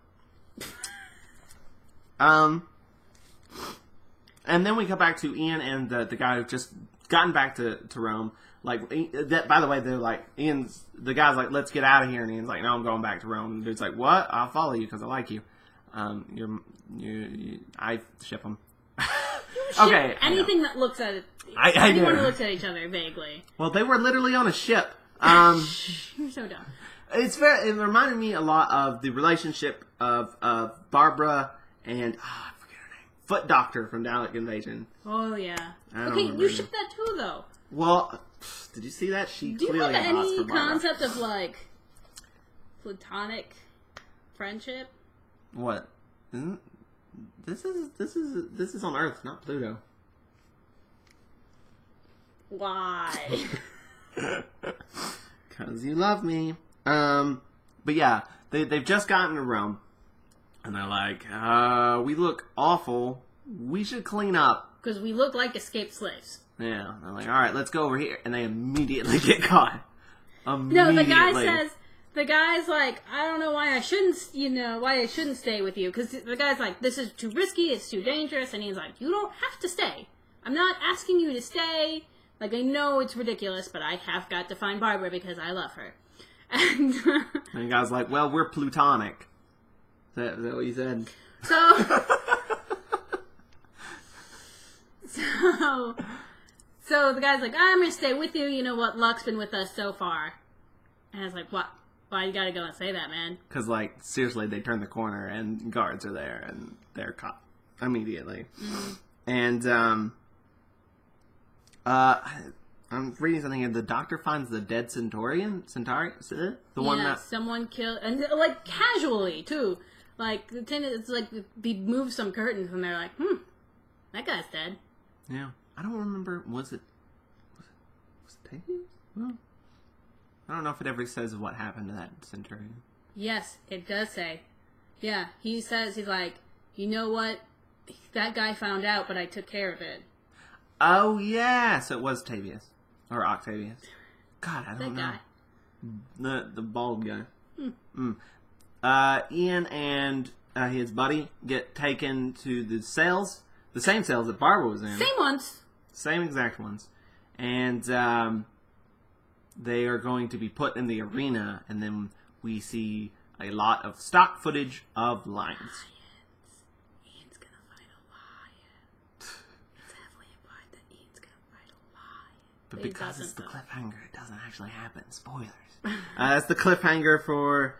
And then we come back to Ian and the guy who's just gotten back to Rome. Like, that, by the way, they're like, the guy's like, let's get out of here. And Ian's like, no, I'm going back to Rome. And the dude's like, what? I'll follow you because I like you. I ship them. Okay. Anything that looks at it. I anyone do. who looks at each other vaguely. Well, they were literally on a ship. You're so dumb. It reminded me a lot of the relationship of Barbara and I forget her name, Foot Doctor from Dalek Invasion. Oh yeah. I don't Okay, remember. you shipped that too, though. Well, did you see that? She Do you clearly have had hots any for Barbara. concept of like platonic friendship? What? This is on Earth, not Pluto. Why? Because you love me. But yeah, they've just gotten to Rome. And they're like, we look awful. We should clean up. Because we look like escaped slaves. Yeah. They're like, alright, let's go over here. And they immediately get caught. No, the guy says, the guy's like, I don't know why I shouldn't stay with you. Because the guy's like, this is too risky, it's too dangerous. And he's like, you don't have to stay. I'm not asking you to stay. Like, I know it's ridiculous, but I have got to find Barbara because I love her. And the guy's like, well, we're plutonic. Is that what you said? So the guy's like, I'm going to stay with you. You know what? Luck's been with us so far. And I was like, what? Why you got to go and say that, man? Because, like, seriously, they turn the corner and guards are there and they're caught immediately. Mm-hmm. And, I'm reading something here. The doctor finds the dead Centauri? The one that someone killed, and like casually too. Like it's like they move some curtains, and they're like, that guy's dead. Yeah, I don't remember. Was it Tavius? Well, I don't know if it ever says what happened to that Centurion. Yes, it does say. Yeah, he says he's like, you know what? That guy found out, but I took care of it. Oh, yeah. So it was Tavius. Or Octavius. God, I don't know. Guy. The bald guy. Ian and his buddy get taken to the cells. The same cells that Barbara was in. Same ones. Same exact ones. And they are going to be put in the arena. And then we see a lot of stock footage of lions. Ian's gonna fight a lion. It's heavily implied that Ian's gonna fight a lion. But because it's the cliffhanger, it doesn't actually happen. Spoilers. That's the cliffhanger for,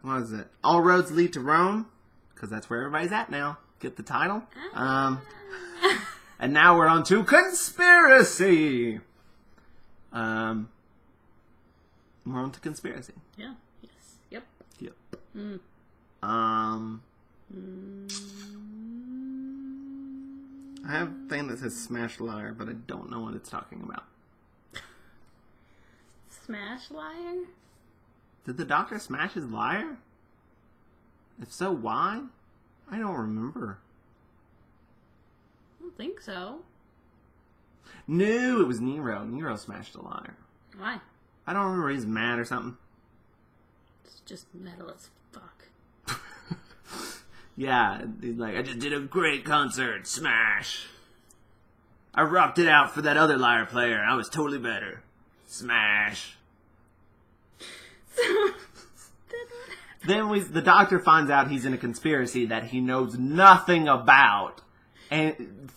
what is it? All Roads Lead to Rome. Because that's where everybody's at now. Get the title. And now we're on to Conspiracy. We're on to Conspiracy. Yeah. Yes. Yep. I have a thing that says Smash Liar, but I don't know what it's talking about. Smash liar? Did the doctor smash his lyre? If so, why? I don't remember. I don't think so. No, it was Nero. Nero smashed a liar. Why? I don't remember. He's mad or something. It's just metal as fuck. Yeah, he's like, I just did a great concert. Smash. I rocked it out for that other lyre player. I was totally better. Smash. Then the doctor finds out he's in a conspiracy that he knows nothing about. And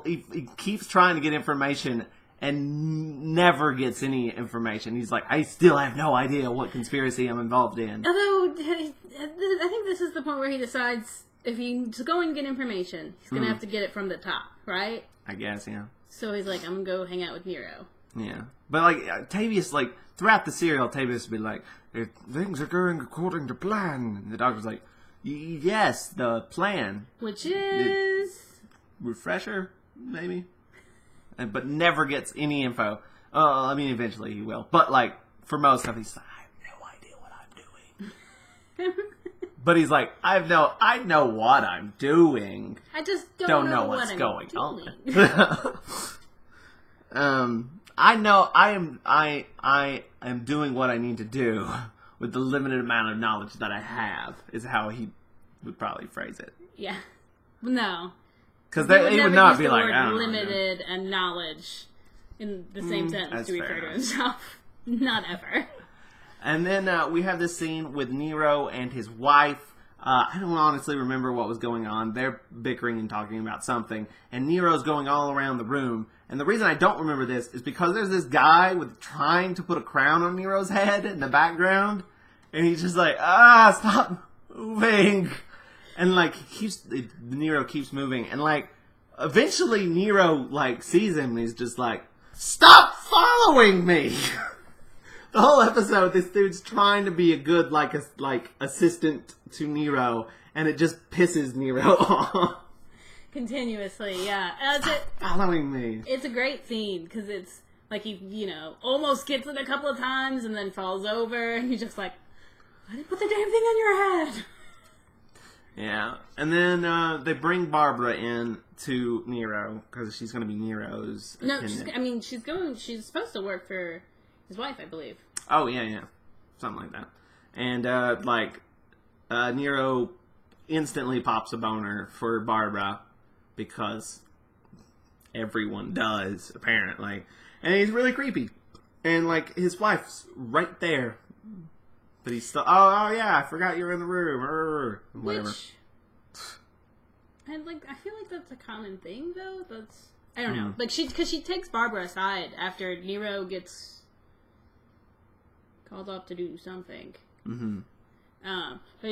he keeps trying to get information and never gets any information. He's like, I still have no idea what conspiracy I'm involved in. Although, I think this is the point where he decides if he's going to get information, he's going to have to get it from the top, right? I guess, yeah. So he's like, I'm going to go hang out with Nero. Yeah. But, like, Tavius, like, throughout the serial, Tavius would be like, things are going according to plan. And the doctor's like, yes, the plan. Which is... Refresher, maybe? But never gets any info. I mean, eventually he will. But, like, for most stuff, he's like, I have no idea what I'm doing. But he's like, I know what I'm doing. I just don't know what's what going I'm on. I am doing what I need to do with the limited amount of knowledge that I have, is how he would probably phrase it. Yeah. No. Because he would not be like, I don't know. Limited and knowledge in the same sentence to refer to himself. Not ever. And then we have this scene with Nero and his wife. I don't honestly remember what was going on. They're bickering and talking about something. And Nero's going all around the room. And the reason I don't remember this is because there's this guy trying to put a crown on Nero's head in the background. And he's just like, stop moving. And, like, Nero keeps moving. And, like, eventually Nero, like, sees him and he's just like, stop following me! The whole episode, this dude's trying to be a good, like assistant to Nero. And it just pisses Nero off. Continuously, yeah. Stop following me. It's a great scene, because it's, like, he, almost gets it a couple of times and then falls over. And he's just like, I didn't put the damn thing on your head! Yeah, and then they bring Barbara in to Nero because she's going to be Nero's. No, she's supposed to work for his wife, I believe. Oh yeah, something like that. And Nero instantly pops a boner for Barbara because everyone does apparently, and he's really creepy. And like his wife's right there. But he's still, oh yeah, I forgot you were in the room. Whatever. Which, I feel like that's a common thing, though. I don't know. Like, because she takes Barbara aside after Nero gets called up to do something. Mm-hmm. But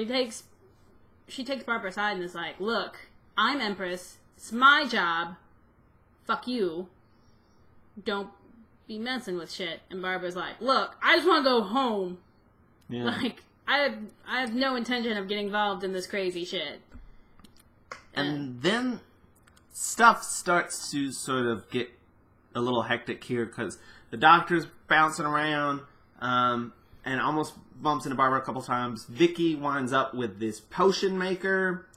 she takes Barbara aside and is like, look, I'm Empress. It's my job. Fuck you. Don't be messing with shit. And Barbara's like, look, I just want to go home. Yeah. Like, I have no intention of getting involved in this crazy shit. And then stuff starts to sort of get a little hectic here because the doctor's bouncing around and almost bumps into Barbara a couple times. Vicky winds up with this potion maker,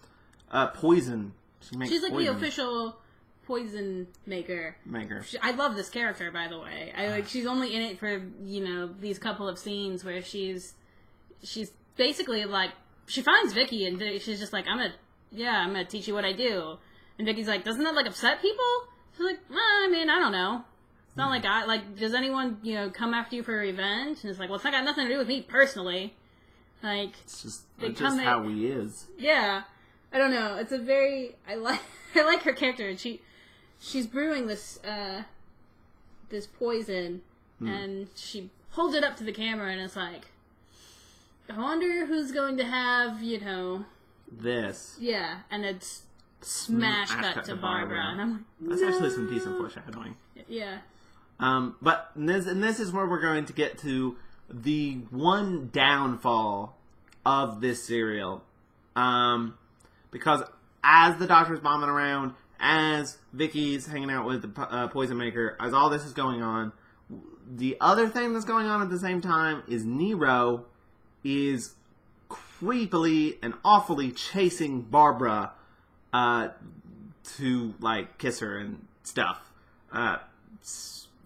poison. She's like poison. The official poison maker. I love this character, by the way. She's only in it for these couple of scenes where she's basically like, she finds Vicky and she's just like, I'm gonna teach you what I do. And Vicky's like, doesn't that like upset people? She's like, I mean, I don't know. It's not like does anyone, come after you for revenge? And it's like, well, it's not got nothing to do with me personally. Like, it's just how he is. Yeah. I don't know. It's I like her character. And she's brewing this poison and she holds it up to the camera and it's like, I wonder who's going to have, this. Yeah, and it's smash cut to Barbara. And I'm like, that's actually some decent foreshadowing. Yeah. But this is where we're going to get to the one downfall of this serial. Because as the doctor's bombing around, as Vicky's hanging out with the poison maker, as all this is going on, the other thing that's going on at the same time is Nero is creepily and awfully chasing Barbara to, like, kiss her and stuff.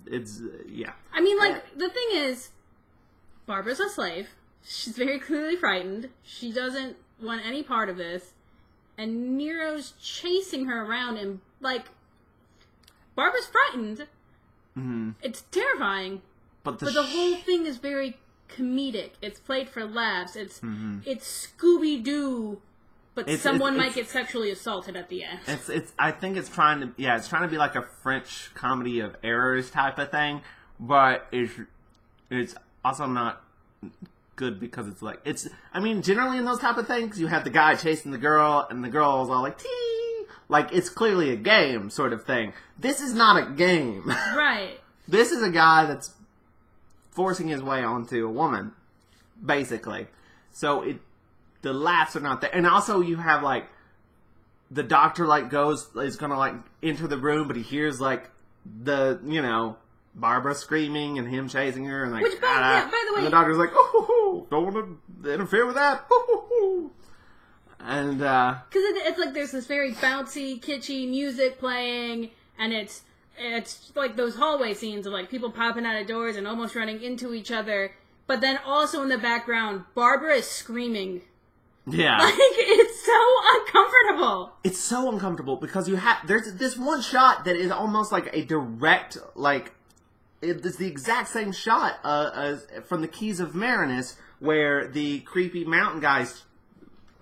it's yeah. I mean, like, the thing is, Barbara's a slave. She's very clearly frightened. She doesn't want any part of this. And Nero's chasing her around and, like, Barbara's frightened. Mm-hmm. It's terrifying. But the whole thing is very comedic. It's played for laughs. It's Scooby-Doo, but someone might get sexually assaulted at the end. I think it's trying to be like a French comedy of errors type of thing, but it's also not good because I mean, generally in those type of things, you have the guy chasing the girl, and the girl's all like, tee! Like, it's clearly a game sort of thing. This is not a game. Right. This is a guy that's forcing his way onto a woman, basically. So the laughs are not there. And also you have, like, the doctor, like, is gonna, like, enter the room, but he hears, like, Barbara screaming and him chasing her, and like, which, by the way, and the doctor's like, oh, don't want to interfere with that, and because it's like there's this very bouncy, kitschy music playing, and it's like those hallway scenes of like people popping out of doors and almost running into each other, but then also in the background, Barbara is screaming. Yeah, like it's so uncomfortable. It's so uncomfortable because there's this one shot that is almost like a direct like. It's the exact same shot as from the Keys of Marinus, where the creepy mountain guy's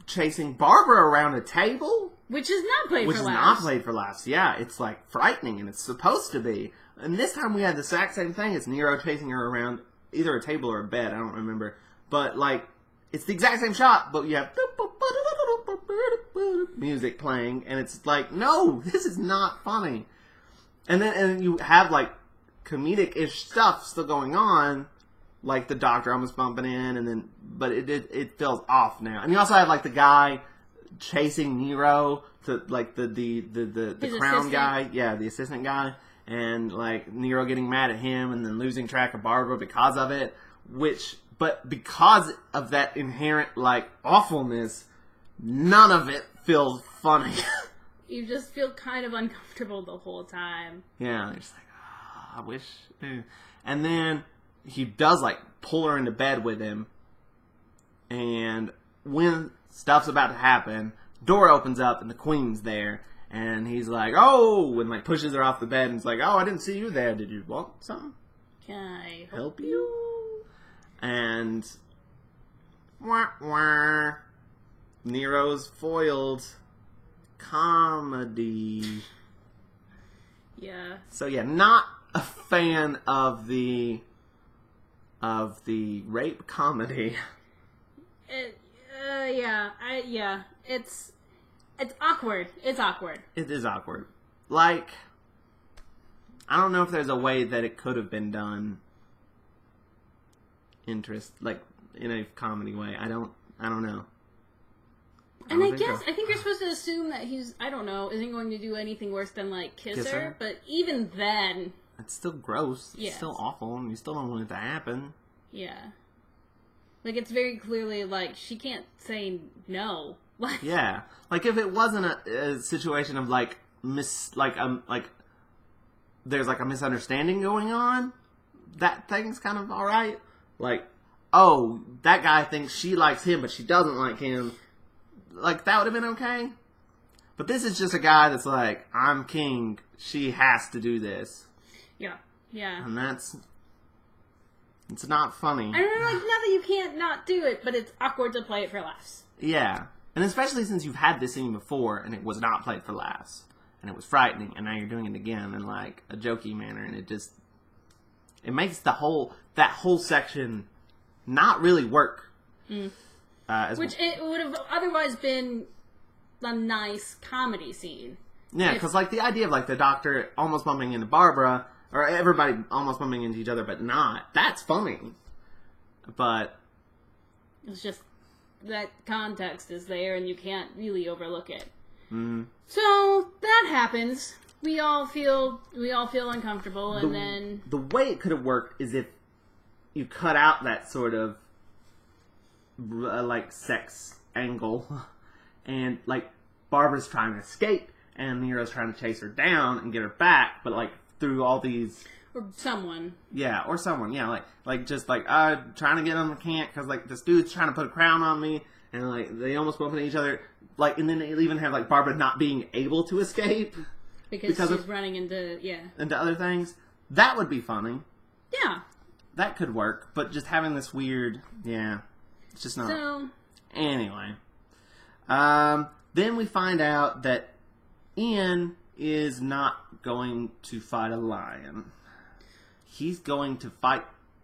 chasing Barbara around a table. Which is not played for laughs. Which is not played for laughs, yeah. It's, like, frightening, and it's supposed to be. And this time we had the exact same thing. It's Nero chasing her around either a table or a bed, I don't remember. But, like, it's the exact same shot, but you have music playing, and it's like, no, this is not funny. And then you have, like, comedic-ish stuff still going on, like the doctor almost bumping in, and then but it feels off now. And you also have like the guy chasing Nero to like the crown assistant guy, the assistant guy, and like Nero getting mad at him and then losing track of Barbara because of it. But because of that inherent like awfulness, none of it feels funny. You just feel kind of uncomfortable the whole time. Yeah, you're just like, I wish. And then he does like pull her into bed with him, and when stuff's about to happen, door opens up and the queen's there, and he's like, oh, and like pushes her off the bed and is like, oh, I didn't see you there. Did you want something? Can I help you? And wah, wah, Nero's foiled. Comedy. Yeah. So yeah, not a fan of the rape comedy. It's awkward. It's awkward. It is awkward. Like, I don't know if there's a way that it could have been done. Like in a comedy way. I don't know. And I think you're supposed to assume that he's, I don't know, isn't going to do anything worse than like kiss her. But even then, it's still gross. Yes. It's still awful, and you still don't want it to happen. Yeah. Like, it's very clearly, like, she can't say no. Like, yeah. Like, if it wasn't a situation of, like, there's, like, a misunderstanding going on, that thing's kind of alright. Like, oh, that guy thinks she likes him, but she doesn't like him. Like, that would have been okay. But this is just a guy that's like, I'm king. She has to do this. Yeah. Yeah. And it's not funny. I don't know, like, not that you can't not do it, but it's awkward to play it for laughs. Yeah. And especially since you've had this scene before, and it was not played for laughs. And it was frightening, and now you're doing it again in, like, a jokey manner, and it makes that whole section not really work. Mm. Which it would have otherwise been a nice comedy scene. Yeah, because like the idea of like the doctor almost bumping into Barbara, or everybody almost bumping into each other, but not. That's funny. But it's just that context is there, and you can't really overlook it. Mm. So that happens. We all feel uncomfortable, and then the way it could have worked is if you cut out that sort of like sex angle, and like Barbara's trying to escape, and Nero's trying to chase her down and get her back, but like through all these. Or someone. Yeah, or someone. Yeah, just trying to get on the can't because like this dude's trying to put a crown on me, and like they almost bump into each other. Like, and then they even have like Barbara not being able to escape because she's running into other things. That would be funny. Yeah, that could work. But just having this weird, it's just not. So anyway, then we find out that Ian is not going to fight a lion. He's going to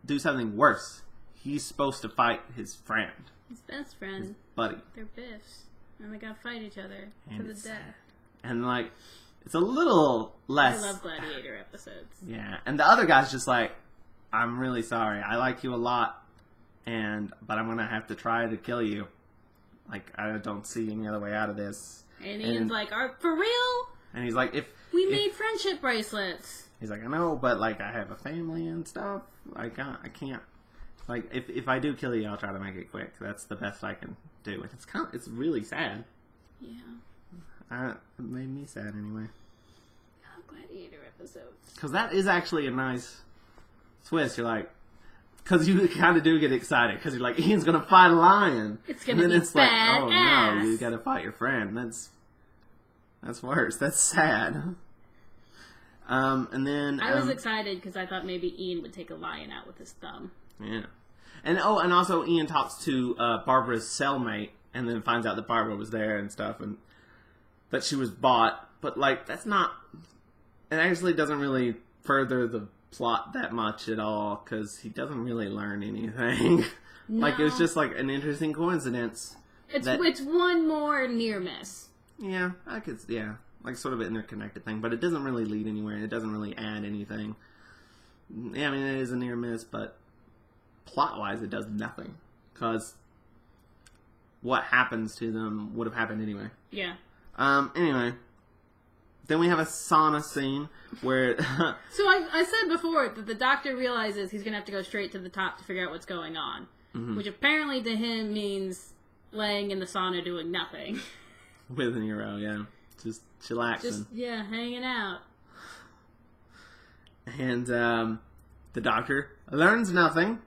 do something worse. He's supposed to fight his friend. His best friend. His buddy. They're biffs. And they gotta fight each other to the death. And, like, it's a little less... I love Gladiator episodes. Yeah. And the other guy's just like, I'm really sorry. I like you a lot. But I'm gonna have to try to kill you. Like, I don't see any other way out of this. And Ian's like, for real? And he's like, We made friendship bracelets. He's like, I know, but, like, I have a family and stuff. I can't. Like, if I do kill you, I'll try to make it quick. That's the best I can do. It's really sad. Yeah. It made me sad anyway. Oh, Gladiator episodes. Because that is actually a nice twist. You're like, because you kind of do get excited. Because you're like, Ian's going to fight a lion. It's going to be badass. Like, oh no, you got to fight your friend. That's worse. That's sad. And then I was excited because I thought maybe Ian would take a lion out with his thumb. Yeah, and also Ian talks to Barbara's cellmate, and then finds out that Barbara was there and stuff, and that she was bought. But like, that's not. It actually doesn't really further the plot that much at all because he doesn't really learn anything. No. Like, it was just like an interesting coincidence. It's one more near miss. Yeah, I could. Yeah. Like, sort of an interconnected thing, but it doesn't really lead anywhere. It doesn't really add anything. Yeah, I mean, it is a near miss, but plot-wise, it does nothing. Because what happens to them would have happened anyway. Yeah. Anyway. Then we have a sauna scene where... So I said before that the doctor realizes he's going to have to go straight to the top to figure out what's going on. Mm-hmm. Which apparently to him means laying in the sauna doing nothing. With Nero, yeah. Just chillaxing. Hanging out. And the doctor learns nothing.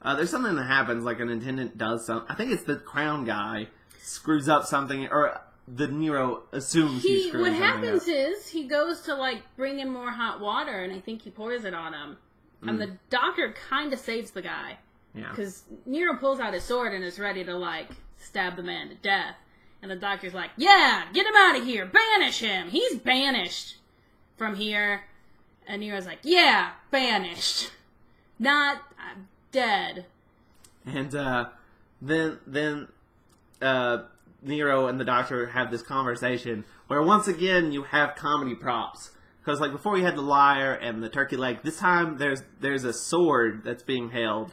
There's something that happens, like an attendant does something. I think it's the crown guy screws up something, or the Nero assumes he's screwing something up. What happens is he goes to like bring in more hot water, and I think he pours it on him. And the doctor kind of saves the guy. Yeah. Because Nero pulls out his sword and is ready to like stab the man to death. And the doctor's like, yeah, get him out of here. Banish him. He's banished from here. And Nero's like, yeah, banished. Not dead. And then Nero and the doctor have this conversation where once again you have comedy props. Because like before you had the lyre and the turkey leg, this time there's a sword that's being held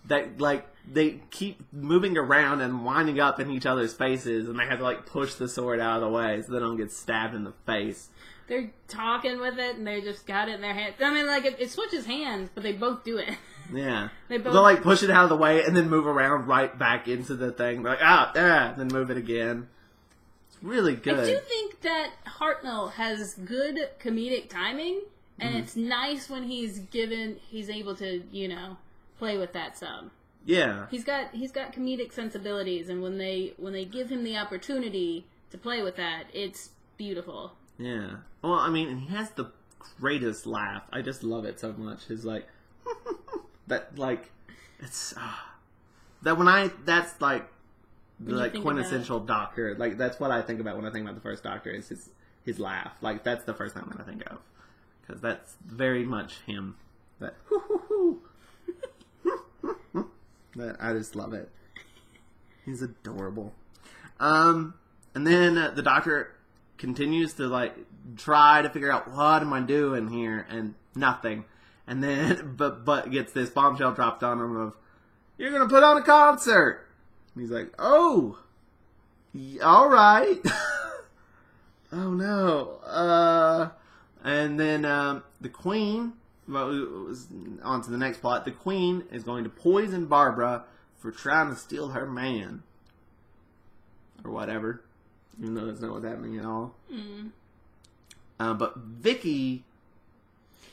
that like they keep moving around and winding up in each other's faces, and they have to like push the sword out of the way so they don't get stabbed in the face. They're talking with it, and they just got it in their hand. I mean, like it switches hands, but they both do it. Yeah, they'll like push it out of the way and then move around right back into the thing. Like then move it again. It's really good. I do think that Hartnell has good comedic timing, and it's nice when he's able to play with that some. Yeah. He's got comedic sensibilities, and when they give him the opportunity to play with that, it's beautiful. Yeah. Well, I mean, and he has the greatest laugh. I just love it so much. His like that like it's that's like the like quintessential Doctor. Like that's what I think about when I think about the first Doctor is his laugh. Like that's the first thing that I think of because that's very much him. That that I just love it. He's adorable. And then the Doctor continues to like try to figure out what am I doing here, and nothing. And then but gets this bombshell dropped on him of you're gonna put on a concert. And he's like, oh, all right. Oh no. And then the Queen. On to the next plot. The Queen is going to poison Barbara for trying to steal her man. Or whatever. Even though that's not what's happening at all. But Vicky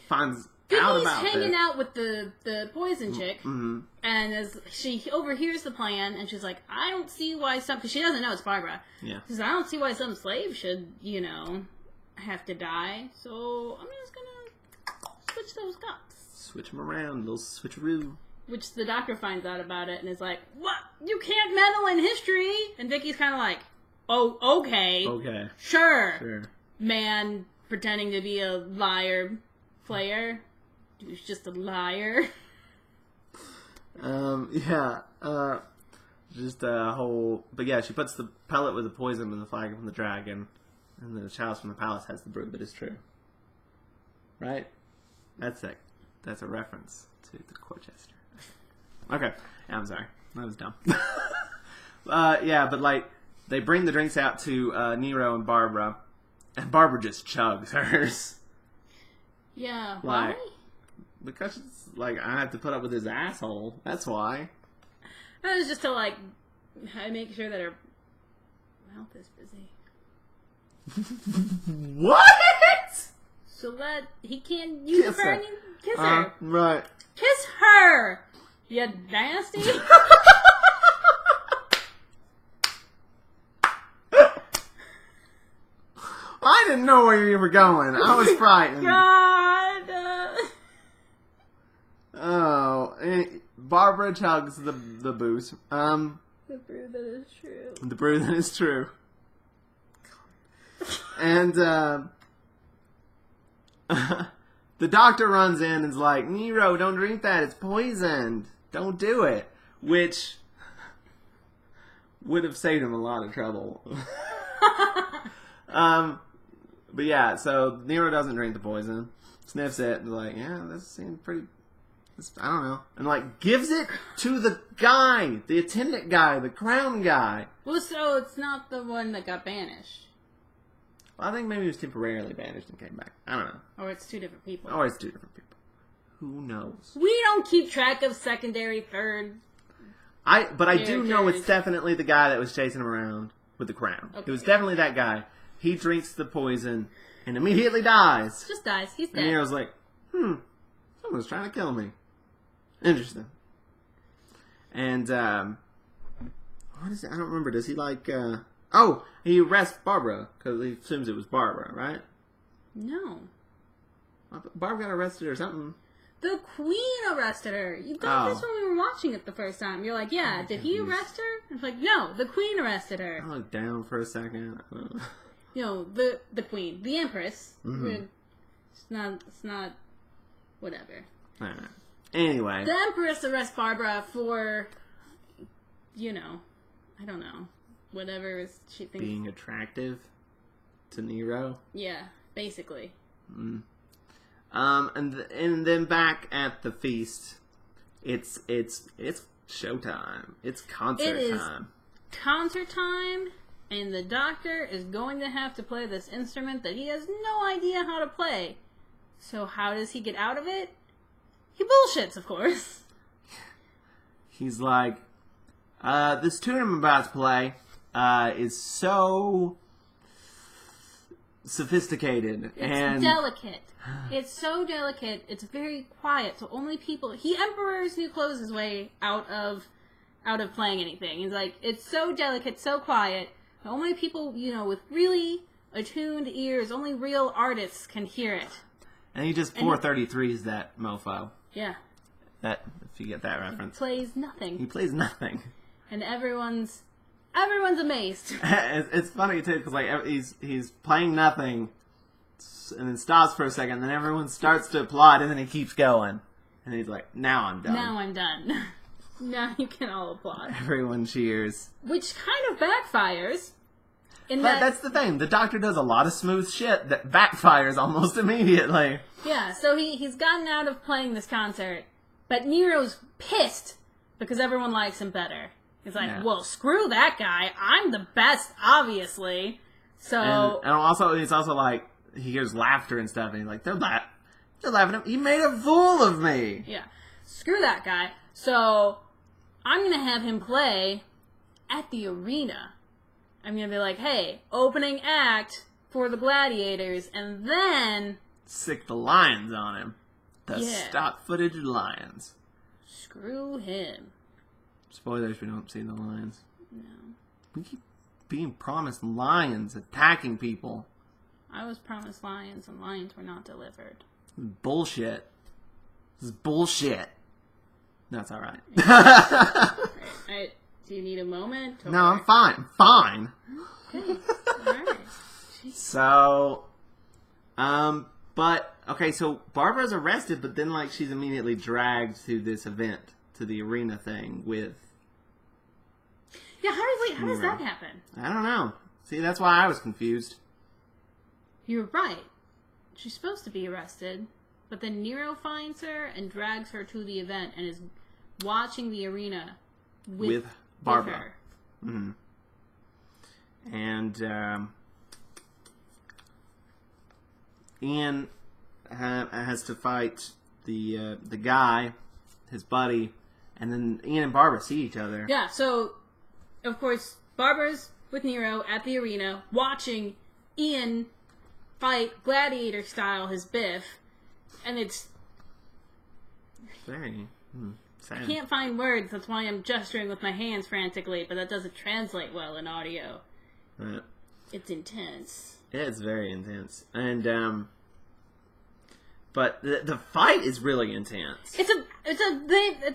finds He's out about hanging this. out with the poison chick, Mm-hmm. and as she overhears the plan, and she's like, I don't see why some... Because she doesn't know it's Barbara. Yeah. She says, I don't see why some slave should, have to die, so I'm just gonna switch those guns. Switch them around, little switcheroo. Which the doctor finds out about it and is like, what? You can't meddle in history! And Vicky's kind of like, oh, okay. Okay. Sure. Man pretending to be a liar player. Who's just a liar. Yeah. Just a whole... But yeah, she puts the pellet with the poison in the flag from the dragon, and then the chalice from the palace has the brew that is true. Right? That's it. That's a reference to the court jester. Okay. Yeah, I'm sorry. That was dumb. Yeah, but like, they bring the drinks out to Yeah, Nero and Barbara just chugs hers. why? Like, because it's like, I have to put up with his asshole. That's why. That was just to, like, make sure that her mouth is busy. What? So that he can't use Kiss her her. and kiss her. Right. Kiss her! You nasty. I didn't know where you were going. I was frightened. God. Oh, Barbara chugs the booze. The brew that is true. The brew that is true. And the doctor runs in and is like, Nero, don't drink that. It's poisoned. Don't do it. Which would have saved him a lot of trouble. But yeah, so Nero doesn't drink the poison. Sniffs it and is like, yeah, this seems pretty... I don't know. And like, gives it to the guy. The attendant guy. The crown guy. Well, so it's not the one that got banished. Well, I think maybe he was temporarily banished and came back. I don't know. Or it's two different people. Or it's two different people. Who knows? We don't keep track of secondary, third. But I do know characters. it's definitely the guy that was chasing him around with the crown. Okay. It was definitely that guy. He drinks the poison and immediately dies. Just dies. He's dead. And Nero's like, someone's trying to kill me. Interesting. And, what is it? I don't remember. Does he like, he arrests Barbara because he assumes it was Barbara, right? No. Barbara got arrested or something. The Queen arrested her. You thought this when we were watching it the first time. You're like, yeah, did he arrest her? It's like, no, the Queen arrested her. I looked down for a second. The Queen. The Empress. Mm-hmm. It's not, whatever. All right. Anyway. The Empress arrests Barbara for, I don't know, whatever she thinks. Being attractive to Nero. Yeah, basically. And then back at the feast, it's showtime. It's concert time. Concert time, and the doctor is going to have to play this instrument that he has no idea how to play. So how does he get out of it? He bullshits, of course. He's like, this tune I'm about to play is so sophisticated. It's delicate. It's so delicate. It's very quiet. So only people... Emperor's New Clothes his way out of playing anything. He's like, it's so delicate, so quiet. Only people, with really attuned ears, only real artists can hear it. And he just 433s that mofo. Yeah. That, if you get that reference. He plays nothing. He plays nothing. And everyone's amazed. It's funny too, because like he's playing nothing, and then stops for a second, and then everyone starts to applaud, and then he keeps going, and he's like, "Now I'm done." Now I'm done. Now you can all applaud. Everyone cheers, which kind of backfires. But that's the thing. The doctor does a lot of smooth shit that backfires almost immediately. Yeah, so he's gotten out of playing this concert, but Nero's pissed because everyone likes him better. He's like, well, screw that guy. I'm the best, obviously. So and also, he's also like, he hears laughter and stuff, and he's like, they're laughing at him. He made a fool of me. Yeah, screw that guy. So I'm gonna have him play at the arena. I'm going to be like, hey, opening act for the gladiators, and then sick the lions on him. The Yeah. stock footage lions. Screw him. Spoilers, we don't see the lions. No. We keep being promised lions attacking people. I was promised lions, and lions were not delivered. Bullshit. This is bullshit. That's alright. Do you need a moment? Or... No, I'm fine. I'm fine. Okay. Alright. So, but, okay, so Barbara's arrested, but then, like, she's immediately dragged to this event, to the arena thing with... Yeah, how does that happen? I don't know. See, that's why I was confused. You're right. She's supposed to be arrested, but then Nero finds her and drags her to the event and is watching the arena with Barbara. her. Mm-hmm. And Ian has to fight the guy, his buddy, and then Ian and Barbara see each other. Yeah, so, of course, Barbara's with Nero at the arena watching Ian fight gladiator style his Biff, and it's... Very sad. I can't find words, that's why I'm gesturing with my hands frantically, but that doesn't translate well in audio. Right. It's intense. Yeah, it's very intense. And, but the fight is really intense. It's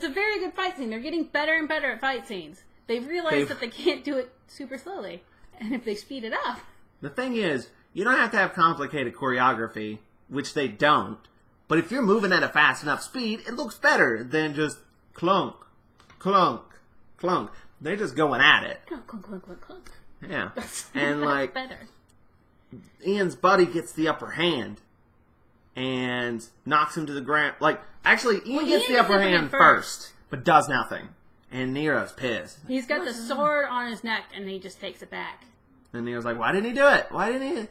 a very good fight scene. They're getting better and better at fight scenes. They've realized that they can't do it super slowly. And if they speed it up... The thing is, you don't have to have complicated choreography, which they don't. But if you're moving at a fast enough speed, it looks better than just clunk, clunk, clunk. They're just going at it. Clunk, clunk, clunk, clunk, clunk. Yeah. And, like, better. Ian's buddy gets the upper hand and knocks him to the ground. Like, actually, Ian gets the upper hand first, but does nothing. And Nero's pissed. He's got the sword on his neck, and he just takes it back. And Nero's like, why didn't he do it? Why didn't he?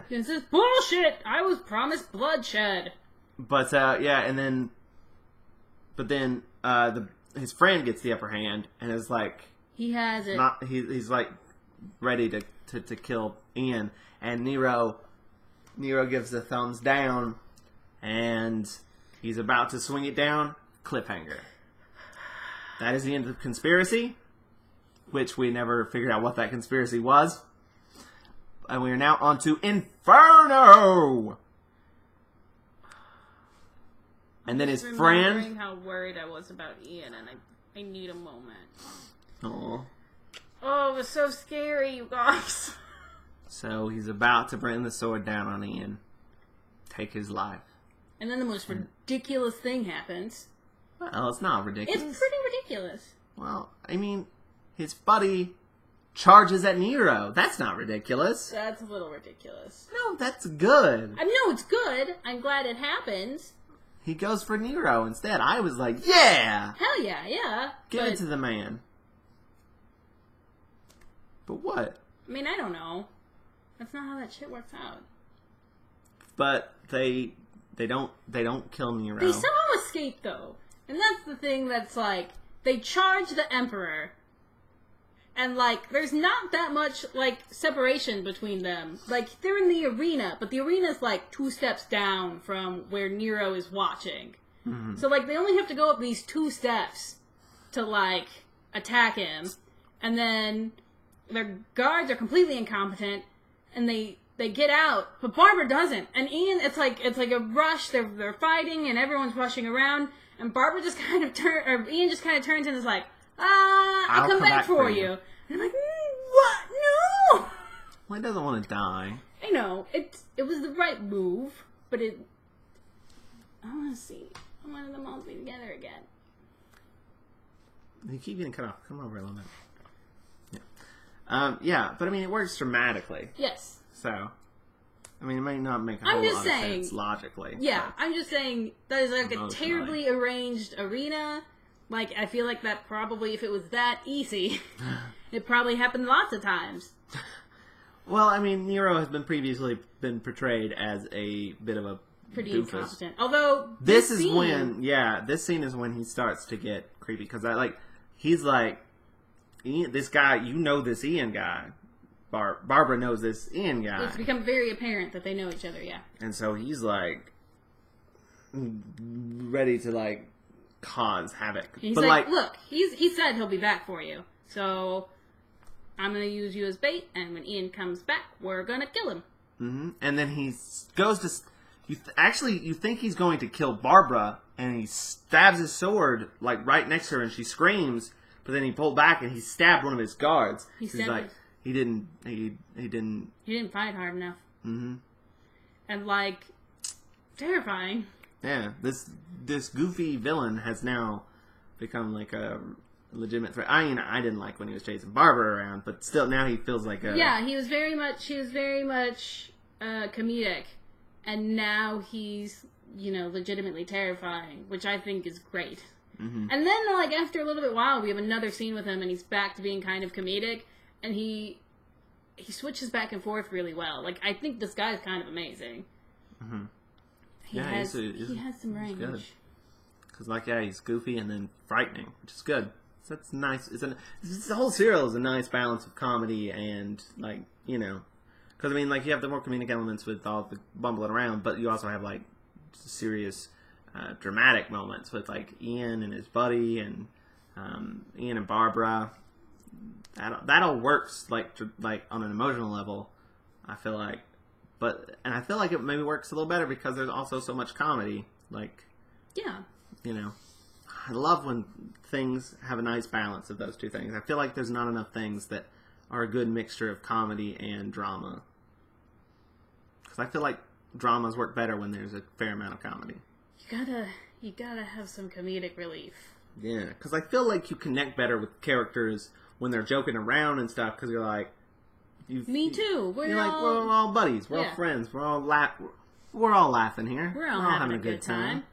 This is bullshit! I was promised bloodshed! But, yeah, and then... But then, his friend gets the upper hand, and is like... He has it. He's like, ready to kill Ian. And Nero gives the thumbs down, and he's about to swing it down. Cliffhanger. That is the end of the conspiracy, which we never figured out what that conspiracy was. And we are now on to Inferno! And then his friend... How worried I was about Ian, and I need a moment. Aww. Oh, it was so scary, you guys. So he's about to bring the sword down on Ian. Take his life. And then the most ridiculous thing happens. Well, it's not ridiculous. It's pretty ridiculous. Well, I mean, his buddy charges at Nero. That's not ridiculous. That's a little ridiculous. No, that's good. I know it's good. I'm glad it happens. He goes for Nero instead. I was like, yeah! Hell yeah, yeah. Give it to the man. But what? I mean, I don't know. That's not how that shit works out. But they don't kill Nero. They somehow escape though. And that's the thing that's like, they charge the Emperor. And like, there's not that much like separation between them. Like, they're in the arena, but the arena's like 2 steps down from where Nero is watching. Mm-hmm. So like, they only have to go up these 2 steps to like attack him. And then their guards are completely incompetent, and they get out, but Barbara doesn't. And Ian, it's like a rush. They're fighting, and everyone's rushing around. And Barbara just kind of Ian just kind of turns and is like, I'll come back for you. And I'm like, what? No. Well, he doesn't want to die. I know it was the right move, but I want to see. I wanted them all to be together again. You keep getting cut off. Come over a little bit. Yeah, but I mean, it works dramatically. Yes. So, I mean, it might not make a whole lot of sense logically. Yeah, I'm just saying that is like a terribly arranged arena. Like, I feel like that probably, if it was that easy, it probably happened lots of times. Well, I mean, Nero has previously been portrayed as a bit of a pretty doofus. Incompetent. Although this scene is when he starts to get creepy, because he's like, Ian, this guy, this Ian guy, Barbara knows this Ian guy. It's become very apparent that they know each other, yeah. And so he's like ready to like cause havoc. He's but like, look, he said he'll be back for you. So I'm going to use you as bait, and when Ian comes back, we're going to kill him. Mm-hmm. And then he goes to... You think he's going to kill Barbara, and he stabs his sword like right next to her, and she screams. But then he pulled back, and he stabbed one of his guards. He's like, he didn't fight hard enough. Mm-hmm. And like, terrifying. Yeah, this goofy villain has now become like a legitimate threat. I mean, I didn't like when he was chasing Barbara around, but still, now he feels like a... Yeah, he was very much comedic. And now he's, legitimately terrifying, which I think is great. Mm-hmm. And then, like, after a little bit while, we have another scene with him, and he's back to being kind of comedic, and he switches back and forth really well. Like, I think this guy's kind of amazing. Mm-hmm. He has some range. Good. Because, he's goofy and then frightening, which is good. So that's nice. The whole serial is a nice balance of comedy and, because, you have the more comedic elements with all the bumbling around, but you also have, serious, dramatic moments with, Ian and his buddy and Ian and Barbara. That all works, on an emotional level, I feel like. And I feel like it maybe works a little better because there's also so much comedy. Yeah. I love when things have a nice balance of those two things. I feel like there's not enough things that are a good mixture of comedy and drama. Because I feel like dramas work better when there's a fair amount of comedy. You gotta have some comedic relief. Yeah, because I feel like you connect better with characters when they're joking around and stuff, because you're like... Me too. We're all buddies. We're all friends. We're all laughing here. We're all having a good time.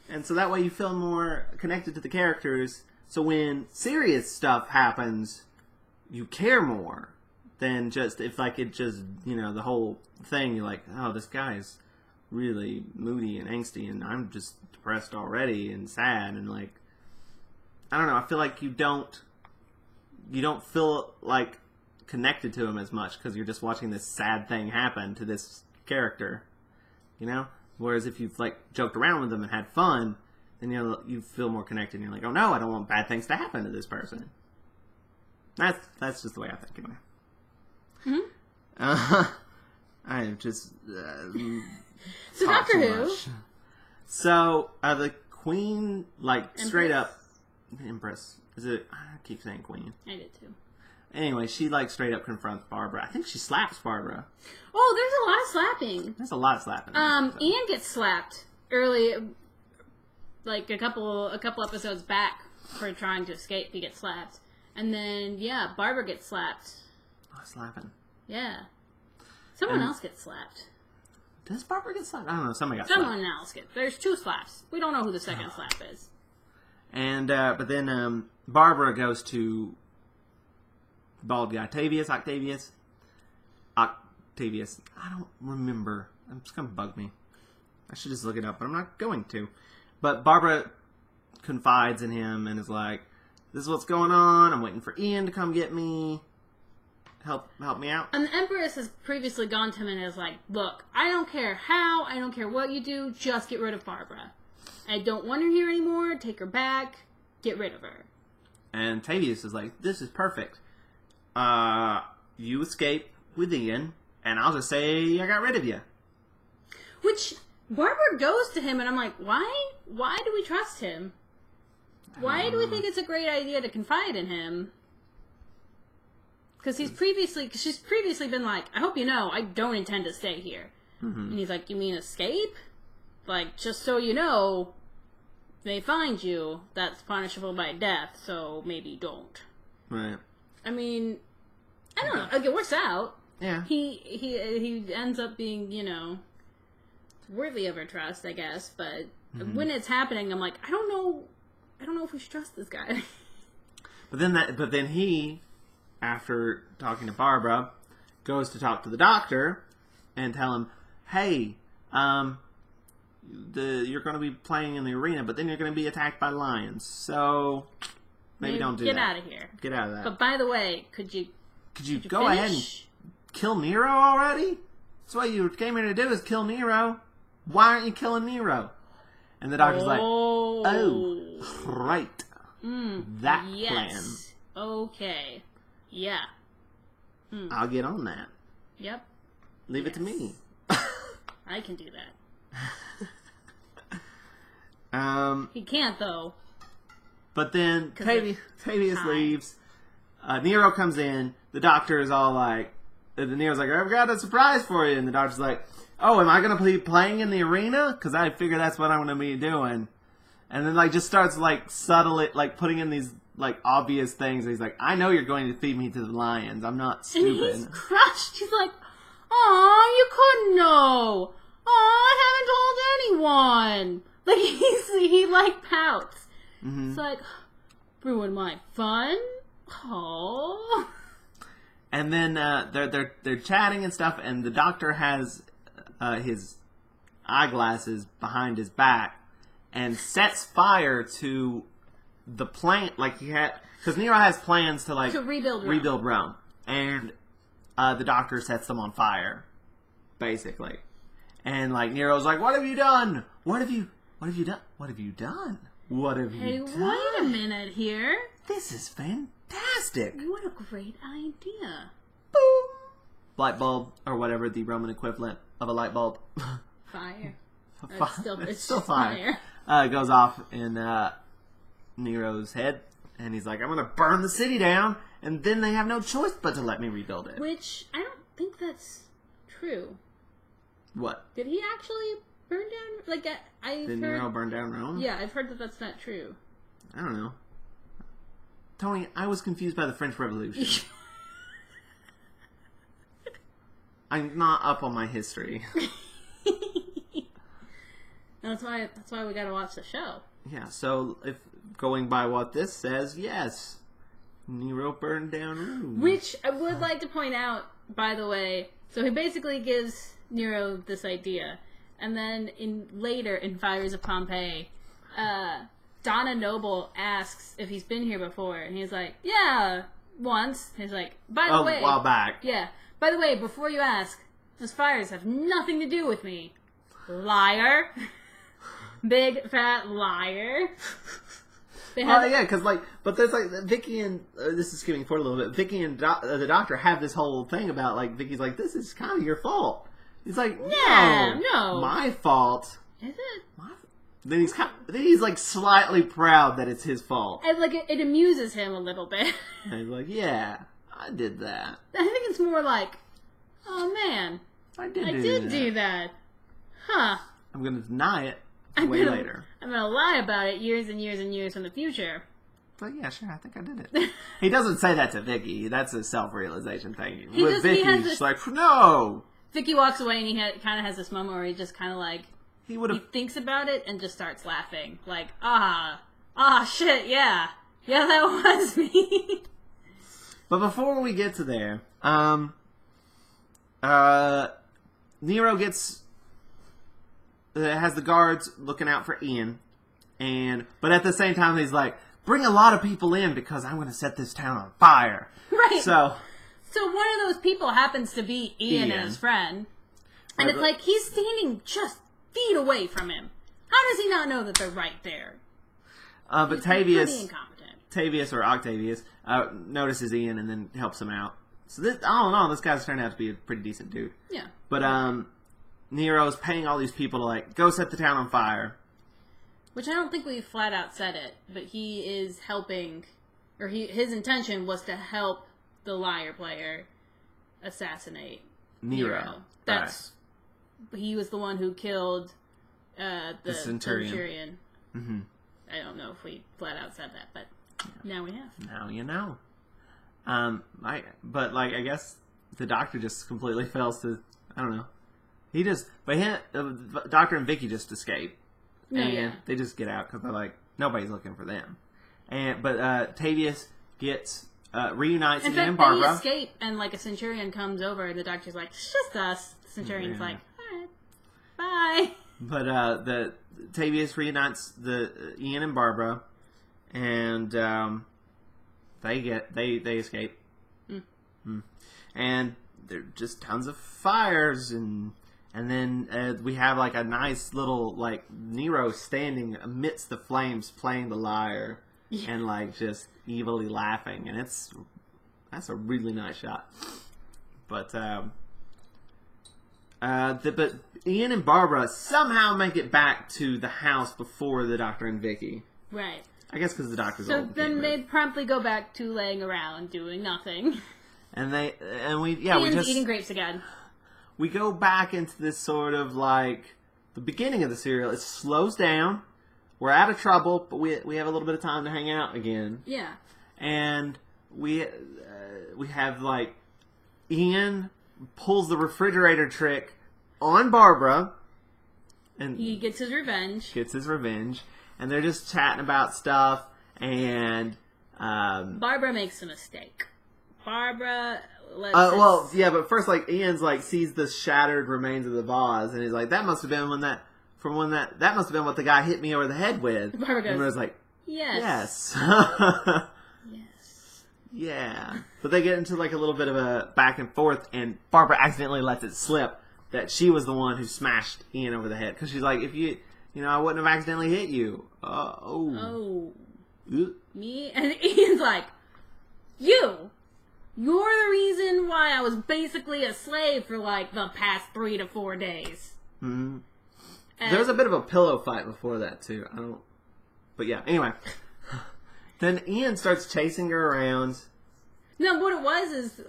And so that way you feel more connected to the characters. So when serious stuff happens, you care more than just if the whole thing. You're like, oh, this guy's really moody and angsty, and I'm just depressed already and sad, and I don't know. I feel like you don't feel connected to him as much because you're just watching this sad thing happen to this character, Whereas if you've joked around with them and had fun, then you feel more connected. And you're like, oh no, I don't want bad things to happen to this person. That's just the way I think anyway. Mm-hmm. I have just so Doctor Who. Much. So the Queen, straight up Empress. Is it? I keep saying Queen. I did too. Anyway, she straight up confronts Barbara. I think she slaps Barbara. Oh, there's a lot of slapping. There's a lot of slapping. Ian gets slapped early, a couple episodes back for trying to escape. He gets slapped, and then Barbara gets slapped. Oh, slapping. Yeah, someone else gets slapped. Does Barbara get slapped? I don't know. Someone else gets. There's two slaps. We don't know who the second slap is. And but then Barbara goes to the bald guy, Octavius. I don't remember. It's gonna bug me. I should just look it up, but I'm not going to. But Barbara confides in him and is like, "This is what's going on. I'm waiting for Ian to come get me. Help me out." And the Empress has previously gone to him and is like, "Look, I don't care how. I don't care what you do. Just get rid of Barbara. I don't want her here anymore. Take her back. Get rid of her." And Octavius is like, "This is perfect. You escape with Ian, and I'll just say I got rid of you." Which Barbara goes to him, and I'm like, why? Why do we trust him? Why do we think it's a great idea to confide in him? Because she's previously been like, "I hope you know, I don't intend to stay here." Mm-hmm. And he's like, "You mean escape? Just so you know, they find you, that's punishable by death, so maybe don't." Right. I mean, I don't know. It works out. Yeah. He ends up being, worthy of her trust, I guess. But when it's happening, I'm like, I don't know if we should trust this guy. But then he, after talking to Barbara, goes to talk to the doctor and tell him, "Hey, you're going to be playing in the arena, but then you're going to be attacked by lions. So Maybe don't do get that. Get out of here. Get out of that. But by the way, could you go ahead and kill Nero already? That's what you came here to do, is kill Nero. Why aren't you killing Nero? And the doctor's like, oh, right. That plan. Okay. Yeah. I'll get on that. Yep. Leave it to me. I can do that. He can't, though. But then Tavius leaves. Nero comes in. The doctor is all like, Nero's like, I've got a surprise for you. And the doctor's like, oh, am I going to be playing in the arena? Because I figure that's what I'm going to be doing. And then, like, just starts, like, subtly, like, putting in these, like, obvious things. He's like, I know you're going to feed me to the lions. I'm not stupid. And he's crushed. He's like, aw, you couldn't know. Aw, I haven't told anyone. Like, he like, pouts. It's like, ruin my fun? Aww. And then, they're chatting and stuff, and the doctor has, his eyeglasses behind his back and sets fire to the plant, like he had, because Nero has plans to, like, rebuild Rome. And the doctor sets them on fire, basically. And, like, Nero's like, what have you done? What have you done? What have you done? What have you done? Hey, wait a minute here. This is fantastic. What a great idea. Boom. Light bulb, or whatever the Roman equivalent of a light bulb. Fire. It's still fire. It goes off in Nero's head, and he's like, I'm going to burn the city down, and then they have no choice but to let me rebuild it. Which, I don't think that's true. What? Did he actually burn down? Like, Did Nero burn down Rome? Yeah, I've heard that that's not true. I don't know. Tony, I was confused by the French Revolution. I'm not up on my history. That's why we gotta watch the show. Yeah, so if going by what this says, yes, Nero burned down Rome. Which I would like to point out, by the way, so he basically gives Nero this idea, and then later in Fires of Pompeii, Donna Noble asks if he's been here before, and he's like, yeah, once. He's like, by the way, a while back. Yeah. By the way, before you ask, those fires have nothing to do with me. Liar. Big fat liar. Yeah, because, like, but there's, like, Vicky and, this is skipping forward a little bit, Vicky and the doctor have this whole thing about, like, Vicky's like, this is kind of your fault. He's like, no. My fault. Is it? Then he's like slightly proud that it's his fault. And like it amuses him a little bit. And he's like, yeah, I did that. I think it's more like, oh man, I did do that. Huh. I'm gonna deny it later. I'm gonna lie about it years and years and years in the future. But yeah, sure, I think I did it. He doesn't say that to Vicky. That's a self-realization thing. With Vicky, he's like, no. Vicky walks away and he kind of has this moment where he just kind of like, he thinks about it and just starts laughing. Like, shit, yeah. Yeah, that was me. But before we get to there, Nero has the guards looking out for Ian, but at the same time he's like, bring a lot of people in because I'm going to set this town on fire. Right. So one of those people happens to be Ian and his friend. And it's like, he's standing just feet away from him. How does he not know that they're right there? But Tavius or Octavius notices Ian and then helps him out. So all in all, this guy's turned out to be a pretty decent dude. Yeah. But Nero's paying all these people to like go set the town on fire. Which I don't think we flat out said it, but he is helping, or his intention was to help the liar player assassinate Nero. That's he was the one who killed the centurion. Mm-hmm. I don't know if we flat out said that, but now we have. Now you know. But I guess the doctor just completely fails to. I don't know. Doctor and Vicky just escape, and they just get out because they're like nobody's looking for them. But Tavius gets reunites Ian and Barbara. They escape, and like a centurion comes over, and the doctor's like, "It's just us." The centurion's like, "All right, bye." But the Tavius reunites the Ian and Barbara, and they escape. And there are just tons of fires, and then we have like a nice little like Nero standing amidst the flames playing the lyre and like just evilly laughing, and that's a really nice shot. But but Ian and Barbara somehow make it back to the house before the Doctor and Vicky. Right. I guess because the Doctor's so old. Then they promptly go back to laying around doing nothing. And we Ian's eating grapes again. We go back into this sort of like the beginning of the serial. It slows down. We're out of trouble, but we have a little bit of time to hang out again. Yeah. And we have like Ian pulls the refrigerator trick on Barbara, and he gets his revenge. And they're just chatting about stuff, and Barbara makes a mistake. Barbara but first, like, Ian's like sees the shattered remains of the vase, and he's like, that must have been that must have been what the guy hit me over the head with. Barbara goes, and was like, yes. Yes. Yeah. But they get into like a little bit of a back and forth, and Barbara accidentally lets it slip that she was the one who smashed Ian over the head. Because she's like, if I wouldn't have accidentally hit you. Me? And Ian's like, you're the reason why I was basically a slave for like the past 3 to 4 days. Mm-hmm. There was a bit of a pillow fight before that too. But yeah, anyway. Then Ian starts chasing her around. No, what it was is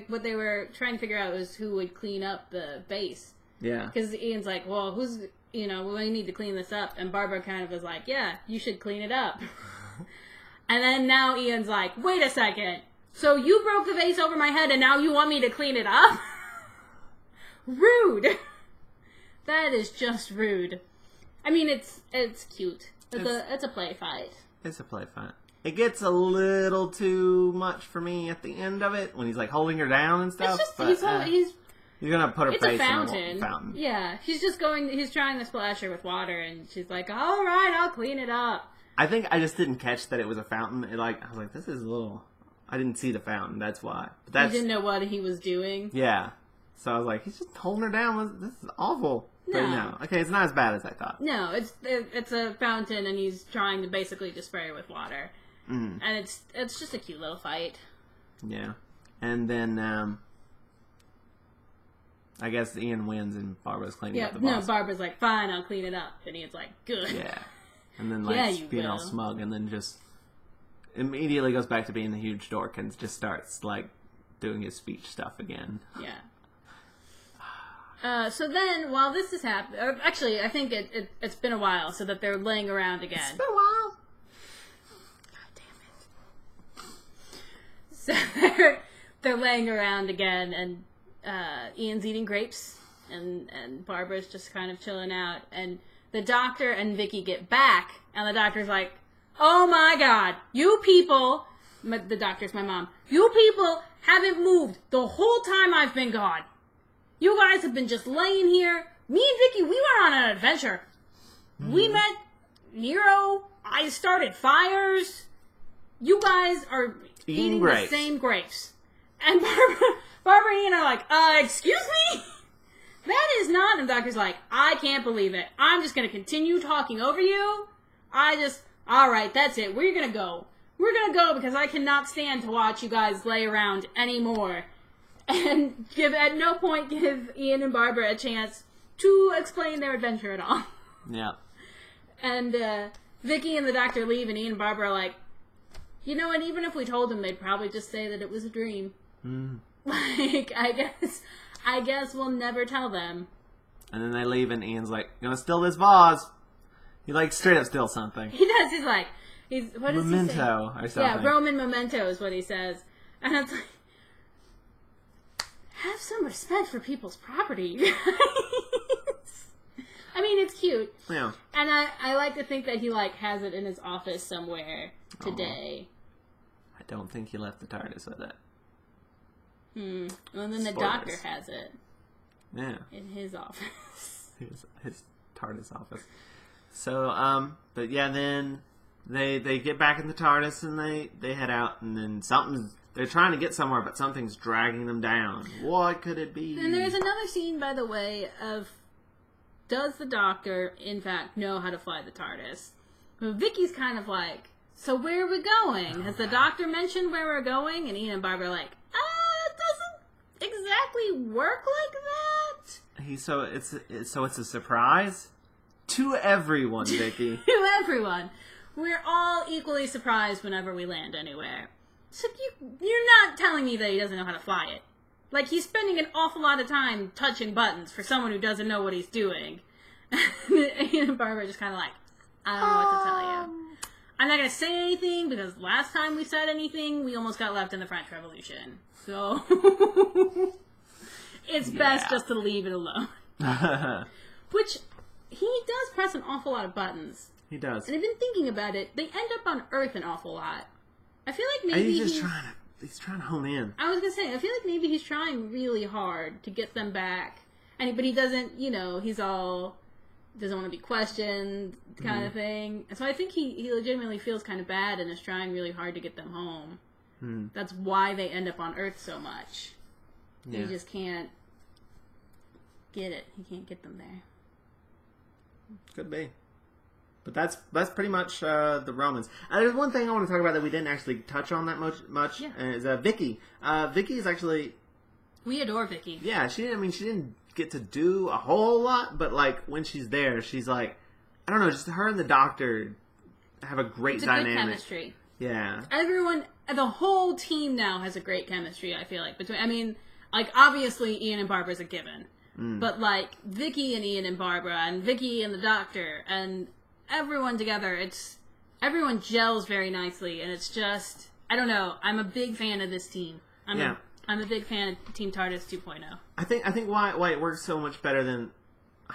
what they were trying to figure out was who would clean up the base. Yeah. Because Ian's like, well, we need to clean this up. And Barbara kind of was like, yeah, you should clean it up. And then now Ian's like, wait a second. So you broke the vase over my head and now you want me to clean it up? Rude. That is just rude. I mean, it's cute. It's a play fight. It's a play fight. It gets a little too much for me at the end of it when he's like holding her down and stuff. It's just, he's gonna put her face in a fountain. Yeah, he's trying to splash her with water, and she's like, "All right, I'll clean it up." I think I just didn't catch that it was a fountain. I was like, this is a little. I didn't see the fountain. That's why. You didn't know what he was doing. Yeah, so I was like, he's just holding her down. This is awful. No. But no. Okay, it's not as bad as I thought. No, it's a fountain, and he's trying to basically just spray her with water. And it's just a cute little fight. Yeah. And then I guess Ian wins and Barbara's cleaning up the vase. No, Barbara's like, fine, I'll clean it up. And Ian's like, good. Yeah. And then like being all smug, and then just immediately goes back to being the huge dork and just starts like doing his speech stuff again. Yeah. So then, while this is happening, actually, I think it's been a while, so that they're laying around again. It's been a while. God damn it. So they're laying around again, and Ian's eating grapes, and Barbara's just kind of chilling out, and the Doctor and Vicky get back, and the Doctor's like, oh my god, you people, the Doctor's my mom, you people haven't moved the whole time I've been gone. You guys have been just laying here. Me and Vicky, we went on an adventure. We met Nero. I started fires. You guys are eating the same grapes. And Barbara and Ian are like, excuse me? That is not. And the Doctor's like, I can't believe it. I'm just going to continue talking over you. All right, that's it. We're going to go. We're going to go because I cannot stand to watch you guys lay around anymore. And at no point give Ian and Barbara a chance to explain their adventure at all. Yeah. And Vicky and the Doctor leave, and Ian and Barbara are like, and even if we told them, they'd probably just say that it was a dream. Like, I guess we'll never tell them. And then they leave, and Ian's like, gonna steal this vase. He like straight up steals something. He does. He's like, what does memento he say? Or something. Yeah, Roman memento is what he says. And it's like, have some respect for people's property, you guys. I mean, it's cute. Yeah. And I like to think that he, has it in his office somewhere today. I don't think he left the TARDIS with it. Well, then the Doctor has it. Yeah. In his office. His TARDIS office. So, but yeah, then They get back in the TARDIS and they head out, and then they're trying to get somewhere, but something's dragging them down. What could it be? And there's another scene, by the way, of does the Doctor, in fact, know how to fly the TARDIS? But Vicky's kind of like, so where are we going? Has the Doctor mentioned where we're going? And Ian and Barbara are like, it doesn't exactly work like that. So it's a surprise to everyone, Vicky. To everyone. We're all equally surprised whenever we land anywhere. So you're not telling me that he doesn't know how to fly it. Like, he's spending an awful lot of time touching buttons for someone who doesn't know what he's doing. And Barbara just kind of like, I don't know what to tell you. I'm not going to say anything, because last time we said anything, we almost got left in the French Revolution. So, it's best just to leave it alone. Which, he does press an awful lot of buttons. He does. And I've been thinking about it. They end up on Earth an awful lot. I feel like maybe he's trying to hone in. I was gonna say, I feel like maybe he's trying really hard to get them back, but he doesn't. He's all doesn't want to be questioned, kind of thing. And so I think he legitimately feels kind of bad and is trying really hard to get them home. Mm. That's why they end up on Earth so much. Yeah. He just can't get it. He can't get them there. Could be. But that's pretty much the Romans. There's one thing I want to talk about that we didn't actually touch on that much is Vicky. Vicky is actually... We adore Vicky. Yeah, she didn't get to do a whole lot, but like when she's there, she's like, I don't know, just her and the Doctor have a great dynamic. Good chemistry. Yeah. Everyone, the whole team now has a great chemistry, I feel like. Obviously Ian and Barbara's a given. Mm. But like Vicky and Ian and Barbara and Vicky and the Doctor and everyone together, everyone gels very nicely, and it's just, I don't know, I'm a big fan of this team. I'm a big fan of Team TARDIS 2.0. I think why it works so much better than,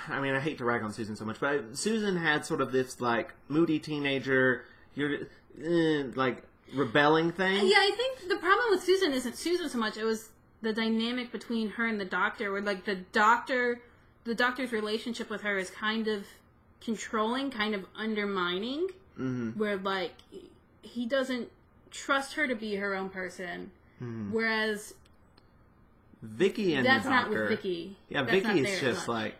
I hate to rag on Susan so much, but Susan had sort of this like moody teenager, like rebelling thing. Yeah, I think the problem with Susan isn't Susan so much, it was the dynamic between her and the Doctor, where like the Doctor's relationship with her is kind of controlling, kind of undermining, where like he doesn't trust her to be her own person, whereas Vicky and that's the Doctor, not with Vicky. Yeah, Vicky is just like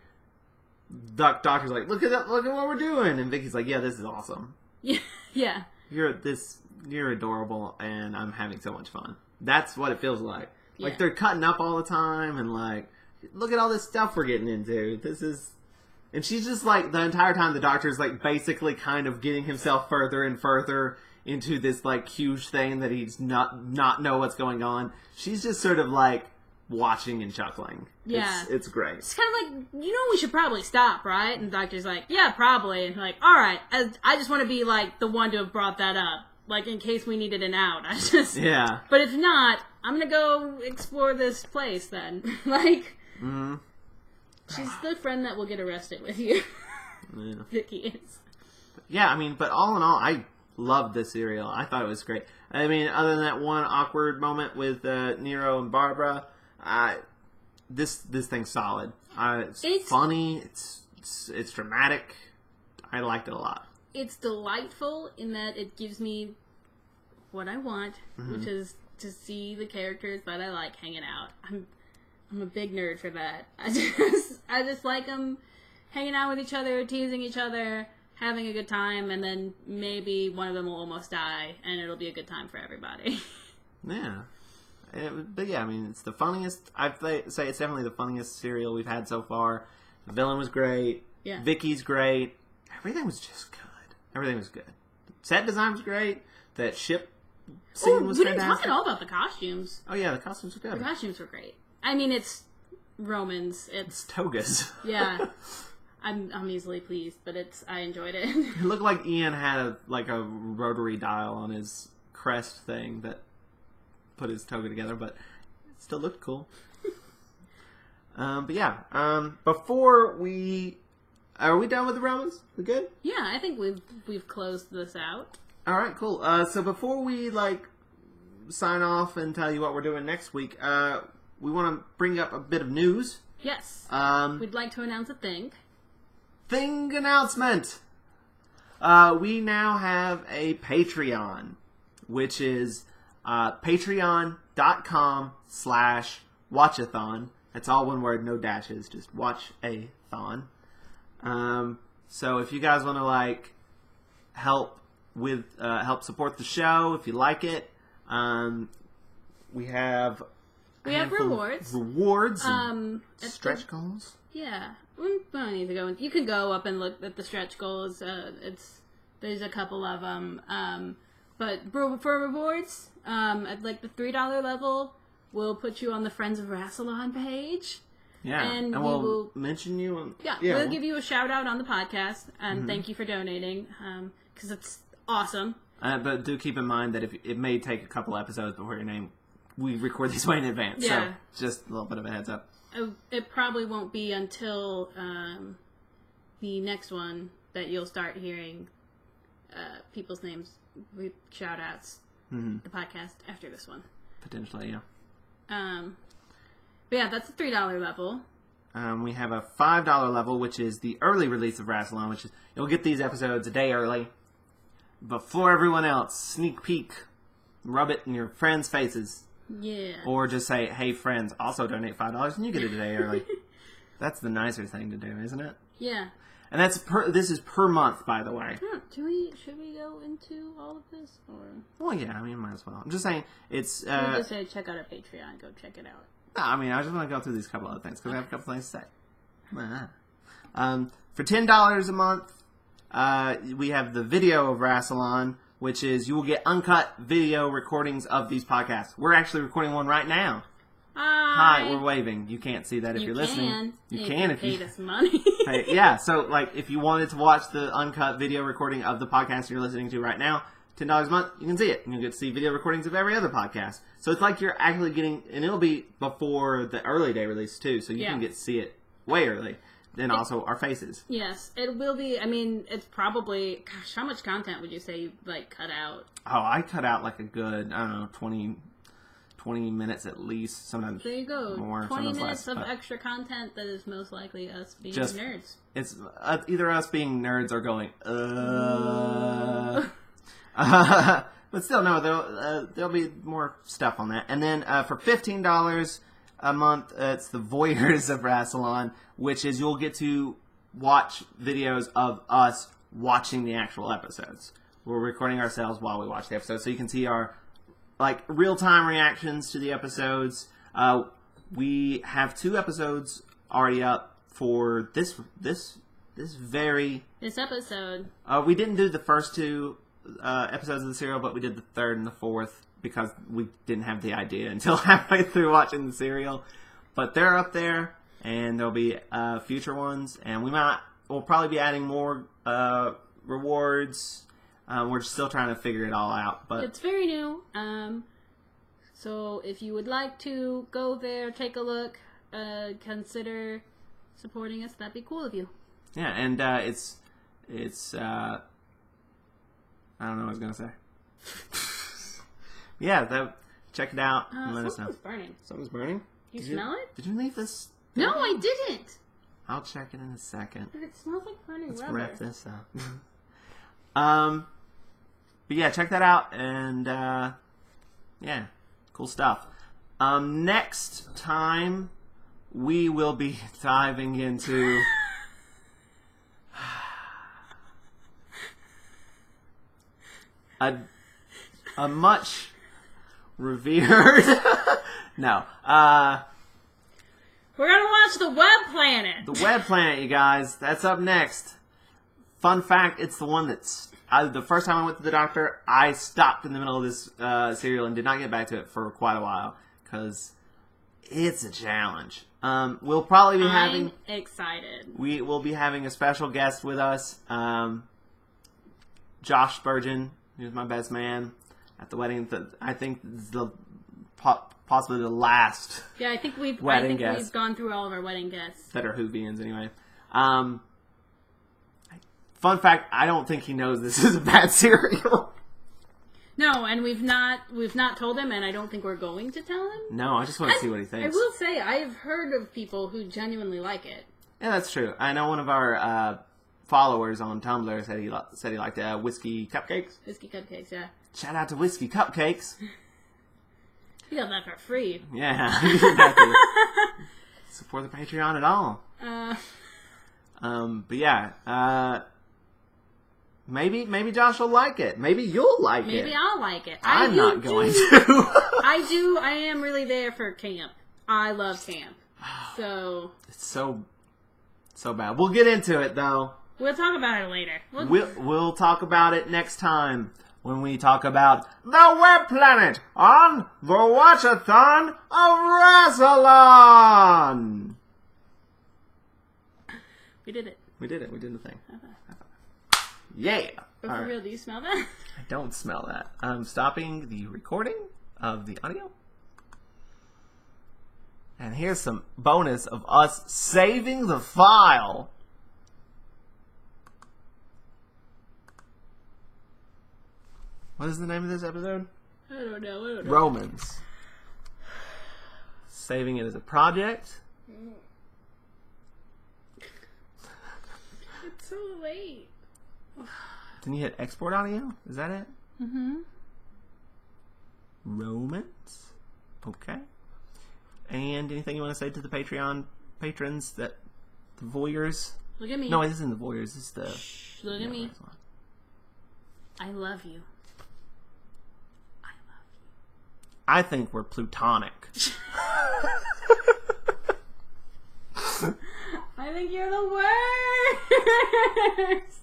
Doctor's like, look at what we're doing, and Vicky's like, yeah, this is awesome. Yeah. You're adorable, and I'm having so much fun. That's what it feels like. Like Yeah. they're cutting up all the time, and like, look at all this stuff we're getting into. This is. And she's just like, the entire time the Doctor's like basically kind of getting himself further and further into this like huge thing that he's not know what's going on. She's just sort of like watching and chuckling. Yeah. It's great. It's kind of like, we should probably stop, right? And the Doctor's like, yeah, probably. And like, alright, I just want to be like the one to have brought that up. Like, in case we needed an out. Yeah. But if not, I'm gonna go explore this place then. Like... Mm-hmm. She's the friend that will get arrested with you. Yeah. Vicky is. Yeah, but all in all, I loved this serial. I thought it was great. Other than that one awkward moment with Nero and Barbara, this thing's solid. It's funny. It's dramatic. I liked it a lot. It's delightful in that it gives me what I want, which is to see the characters that I like hanging out. I'm a big nerd for that. I just like them hanging out with each other, teasing each other, having a good time, and then maybe one of them will almost die, and it'll be a good time for everybody. Yeah. But yeah, it's the funniest. I'd say it's definitely the funniest serial we've had so far. The villain was great. Yeah. Vicky's great. Everything was just good. Everything was good. Set design was great. That ship scene was fantastic. We didn't talk at all about the costumes. Oh yeah, the costumes were good. The costumes were great. It's Romans. It's togas. Yeah. I'm easily pleased, but I enjoyed it. It looked like Ian had a rotary dial on his crest thing that put his toga together, but it still looked cool. But yeah, before are we done with the Romans? We good? Yeah, I think we've closed this out. All right, cool. So before we sign off and tell you what we're doing next week, we want to bring up a bit of news. Yes. We'd like to announce a thing. Thing announcement! we now have a Patreon, which is patreon.com/Watch-A-Thon. That's all one word, no dashes, just Watch-A-Thon. So if you guys want to help support the show, if you like it, we have rewards. Stretch goals. Yeah, we don't need to go. You can go up and look at the stretch goals. There's a couple of them. But for rewards, at the $3 level, we'll put you on the Friends of Rassilon page. Yeah, and we'll mention you. We'll give you a shout out on the podcast, and thank you for donating, because it's awesome. But do keep in mind that it may take a couple episodes before we record these way in advance. Yeah. So just a little bit of a heads up. It probably won't be until the next one that you'll start hearing people's names with shout outs. The podcast after this one. Potentially, yeah. But yeah, that's the $3 level. We have a $5 level, which is the early release of Rassilon, which is you'll get these episodes a day early before everyone else. Sneak peek, rub it in your friends' faces. Yeah. Or just say, "Hey, friends, also donate $5 and you get it a day early." That's the nicer thing to do, isn't it? Yeah. And this is per month, by the way. Should we go into all of this, or? Well, yeah. I mean, might as well. I'm just saying it's. We just say check out our Patreon. Go check it out. No, I mean, I just want to go through these couple other things because I have a couple things to say. For $10 a month, we have the video of Rassilon, which is you will get uncut video recordings of these podcasts. We're actually recording one right now. Hi, we're waving. You can't see that if you're listening. You can if you paid us money. Yeah, so if you wanted to watch the uncut video recording of the podcast you're listening to right now, $10 a month, you can see it. And you'll get to see video recordings of every other podcast. So it's like you're actually getting, and it'll be before the early day release too, so you can get to see it way early. And also our faces. Yes, it will be. I mean, it's probably, gosh, how much content would you say you cut out? Oh, I cut out a good, I don't know, 20 minutes at least. Sometimes there you go. More, 20 minutes of extra content that is most likely us being nerds. It's either us being nerds or going, But still, no, there'll be more stuff on that. And then for $15 a month, it's the Voyeurs of Rassilon, which is you'll get to watch videos of us watching the actual episodes. We're recording ourselves while we watch the episodes, so you can see our real-time reactions to the episodes. We have 2 episodes already up for this episode. We didn't do the first 2 episodes of the serial, but we did the 3rd and the 4th because we didn't have the idea until halfway through watching the serial. But they're up there, and there'll be future ones, and we'll probably be adding more rewards. We're still trying to figure it all out, but it's very new. So if you would like to go there, take a look, consider supporting us, that'd be cool of you. Yeah, and it's I don't know what I was gonna say. Yeah, check it out and let us know. Something's burning. Something's burning? You smell it? Did you leave this? No, I didn't. I'll check it in a second. But it smells like burning rubber. Let's wrap this up. But yeah, check that out, and yeah, cool stuff. Next time, we will be diving into a much revered no. We're gonna watch the Web Planet. The Web Planet, you guys. That's up next. Fun fact, it's the one that's... the first time I went to the doctor, I stopped in the middle of this serial and did not get back to it for quite a while. Because it's a challenge. We'll probably be having... I'm excited. We will be having a special guest with us. Josh Spurgeon, who's my best man at the wedding. I think this is possibly the last I think we've gone through all of our wedding guests. That are Whovians, anyway. Fun fact, I don't think he knows this is a bad cereal. No, and we've not told him, and I don't think we're going to tell him. No, I just want to see what he thinks. I will say, I have heard of people who genuinely like it. Yeah, that's true. I know one of our followers on Tumblr said he liked whiskey cupcakes. Whiskey cupcakes, yeah. Shout out to whiskey cupcakes. You got that for free. Yeah, you didn't have to support the Patreon at all. But yeah, maybe Josh will like it. Maybe you'll like it. Maybe I'll like it. I'm not going to. I am really there for camp. I love camp. So it's so bad. We'll get into it though. We'll talk about it later. We'll talk about it next time when we talk about the Web Planet on the Watch-A-Thon of Rassilon. We did it. We did it. We did the thing. Okay. Yeah. But for real, do you smell that? I don't smell that. I'm stopping the recording of the audio. And here's some bonus of us saving the file. What is the name of this episode? I don't know. Romans. Saving it as a project. It's so late. Then you hit export audio? Is that it? Mm-hmm. Romans. Okay. And anything you want to say to the Patreon patrons, that the voyeurs? Look at me. No, this isn't the voyeurs. This is the... Shh, look at me. I love you. I think we're plutonic. I think you're the worst.